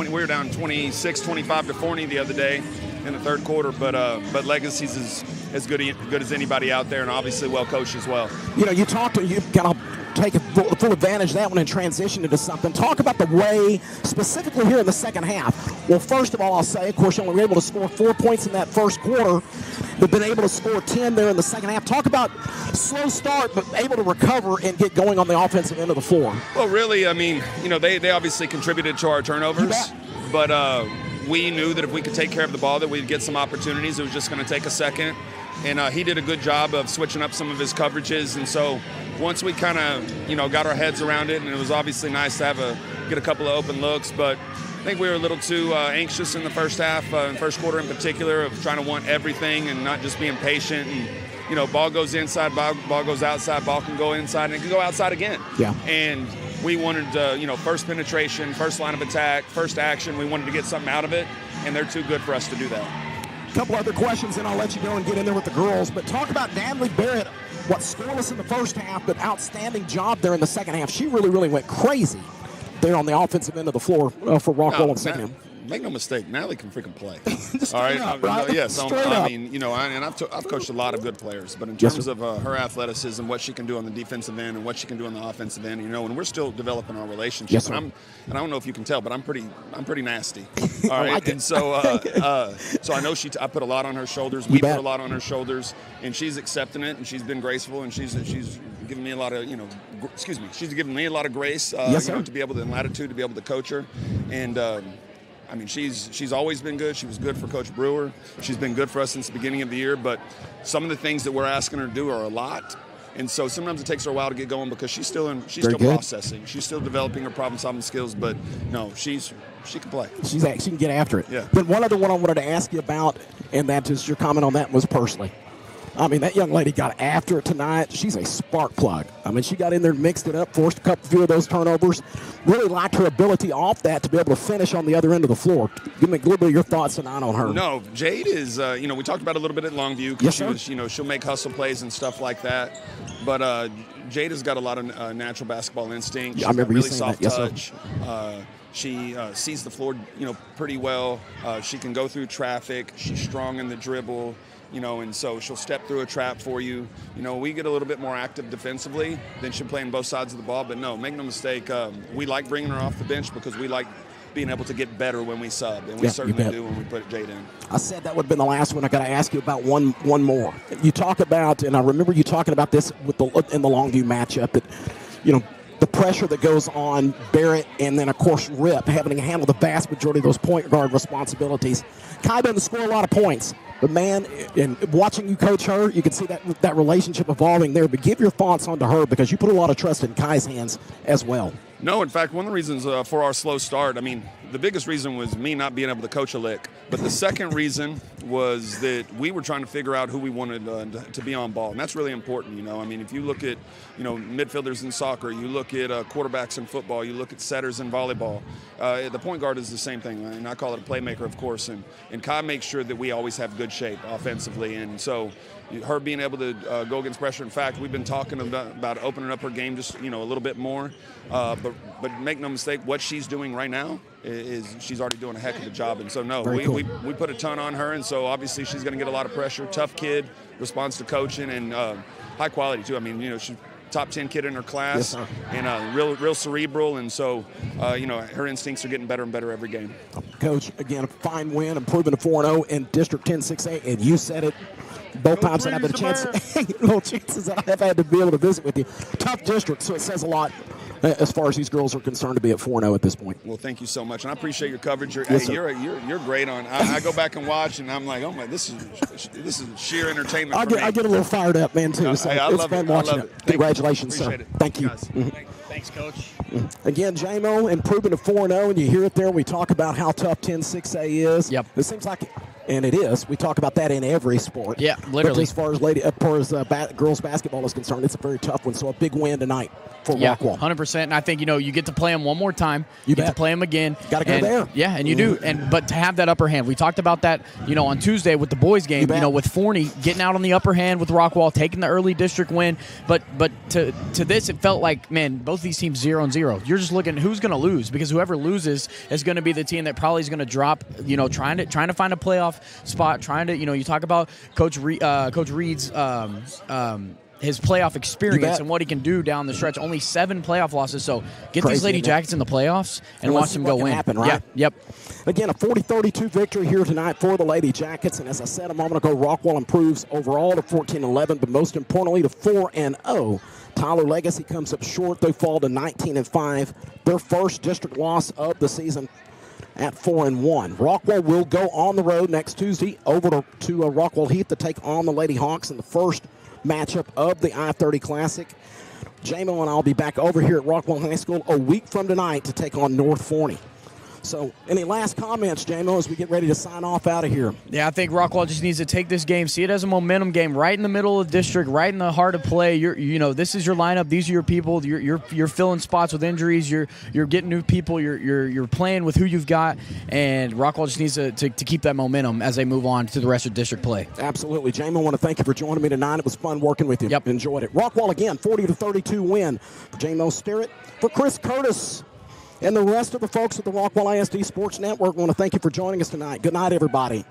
were down 26, 25 to 40 the other day in the third quarter, but Legacy's as good as anybody out there, and obviously well coached as well. You know, you kind of take full advantage of that one and transition into something. Talk about the way, specifically here in the second half. Well, first of all, I'll say, of course, you only were able to score 4 points in that first quarter, but been able to score 10 there in the second half. Talk about slow start, but able to recover and get going on the offensive end of the floor. Well, really, I mean, you know, they obviously contributed to our turnovers, but we knew that if we could take care of the ball that we'd get some opportunities. It was just going to take a second. And he did a good job of switching up some of his coverages. And so once we kind of, got our heads around it, and it was obviously nice to get a couple of open looks, but I think we were a little too anxious in the first half, in first quarter in particular, of trying to want everything and not just being patient. And, ball goes inside, ball goes outside, ball can go inside, and it can go outside again. Yeah. And we wanted, first penetration, first line of attack, first action. We wanted to get something out of it, and they're too good for us to do that. Couple other questions, and I'll let you go and get in there with the girls. But talk about Natalie Barrett, scoreless in the first half, but outstanding job there in the second half. She really, really went crazy there on the offensive end of the floor for Rockwall in the second half. Make no mistake, Natalie can freaking play. All right, right? Yes, Straight I up. mean, I've coached a lot of good players, but in terms of her athleticism, what she can do on the defensive end and what she can do on the offensive end, and we're still developing our relationship. Yes, and I don't know if you can tell, but I'm pretty nasty. All I right, like it. and so so I know I put a lot on her shoulders. We put a lot on her shoulders, and she's accepting it, and she's been graceful, and she's giving me a lot of she's giving me a lot of grace, to be able to, and latitude to be able to coach her, and. I mean, she's always been good. She was good for Coach Brewer. She's been good for us since the beginning of the year. But some of the things that we're asking her to do are a lot, and so sometimes it takes her a while to get going because she's still processing. She's still developing her problem-solving skills. But no, she can play. She can get after it. Yeah. Then one other one I wanted to ask you about, and that is your comment on that was Pursley. I mean, that young lady got after it tonight. She's a spark plug. I mean, she got in there, mixed it up, forced a few of those turnovers. Really liked her ability off that to be able to finish on the other end of the floor. Give me a little bit of your thoughts tonight on her. No, Jade is, we talked about it a little bit at Longview. Yes, she was, she'll make hustle plays and stuff like that. But Jade has got a lot of natural basketball instinct. She's I remember got really you soft saying that. touch. She sees the floor, pretty well. She can go through traffic. She's strong in the dribble. And so she'll step through a trap for you. We get a little bit more active defensively than she'll play on both sides of the ball. But no, make no mistake, we like bringing her off the bench because we like being able to get better when we sub, and we certainly do when we put Jade in. I said that would have been the last one. I got to ask you about one more. You talk about, and I remember you talking about this in the Longview matchup, that the pressure that goes on Barrett and then, of course, Rip having to handle the vast majority of those point guard responsibilities. Kai doesn't score a lot of points, but, man, in watching you coach her, you can see that relationship evolving there. But give your thoughts onto her because you put a lot of trust in Kai's hands as well. No, in fact, one of the reasons for our slow start, I mean, the biggest reason was me not being able to coach a lick. But the second reason was that we were trying to figure out who we wanted to be on ball. And that's really important, I mean, if you look at, midfielders in soccer, you look at quarterbacks in football, you look at setters in volleyball, the point guard is the same thing. And I call it a playmaker, of course. And Kai makes sure that we always have good shape offensively. And so her being able to go against pressure. In fact, we've been talking about opening up her game just, a little bit more. But make no mistake, what she's doing right now is she's already doing a heck of a job. And so, no, we put a ton on her. And so, obviously, she's going to get a lot of pressure. Tough kid, responds to coaching, and high quality, too. I mean, she's top 10 kid in her class, yes, and real cerebral. And so, her instincts are getting better and better every game. Coach, again, a fine win, improving to 4-0 in District 10-6A. And you said it. Both times that I've had a chance, little chances that I've had to be able to visit with you. Tough district, so it says a lot as far as these girls are concerned, to be at 4-0 at this point. Well, thank you so much, and I appreciate your coverage. Yes, sir. You're great on. I go back and watch, and I'm like, oh my, this is sheer entertainment. I get a little fired up, man, too. So I it's love fun it. I watching love it. it. Congratulations, sir. Appreciate it. Thank you. Guys. Thanks, Coach. Again, JMO improving to 4-0, and you hear it there. We talk about how tough 10-6A is. Yep. It seems like, and it is. We talk about that in every sport. Yeah, literally. But as far as girls basketball is concerned, it's a very tough one. So a big win tonight for Rockwall. 100%. And I think, you get to play them one more time. You get bet. to play them again. Got to go there. Yeah, and you do. But to have that upper hand, we talked about that, on Tuesday with the boys game. bet. With Forney getting out on the upper hand with Rockwall, taking the early district win. But to this, it felt like, man, both these teams 0-0. You're just looking who's going to lose, because whoever loses is going to be the team that probably is going to drop. Trying to find a playoff spot. Trying to you talk about Coach Reed's. His playoff experience and what he can do down the stretch. Only 7 playoff losses, so get Crazy, these Lady isn't it? Jackets in the playoffs and watch them go what win. can happen, right? Yeah, yep. Again, a 40-32 victory here tonight for the Lady Jackets. And as I said a moment ago, Rockwall improves overall to 14-11, but most importantly to 4-0. Tyler Legacy comes up short. They fall to 19-5. Their first district loss of the season at 4-1. Rockwall will go on the road next Tuesday over to Rockwall Heath to take on the Lady Hawks in the first matchup of the I-30 Classic. JMO and I will be back over here at Rockwall High School a week from tonight to take on North Forney. So, any last comments, JMO, as we get ready to sign off out of here? Yeah, I think Rockwall just needs to take this game, see it as a momentum game, right in the middle of the district, right in the heart of play. This is your lineup. These are your people. You're filling spots with injuries. You're getting new people. You're playing with who you've got, and Rockwall just needs to keep that momentum as they move on to the rest of district play. Absolutely, JMO. I want to thank you for joining me tonight. It was fun working with you. Yep. Enjoyed it. Rockwall again, 40-32 win for JMO Sterrett. For Chris Curtis and the rest of the folks at the Rockwall ISD Sports Network, I want to thank you for joining us tonight. Good night, everybody.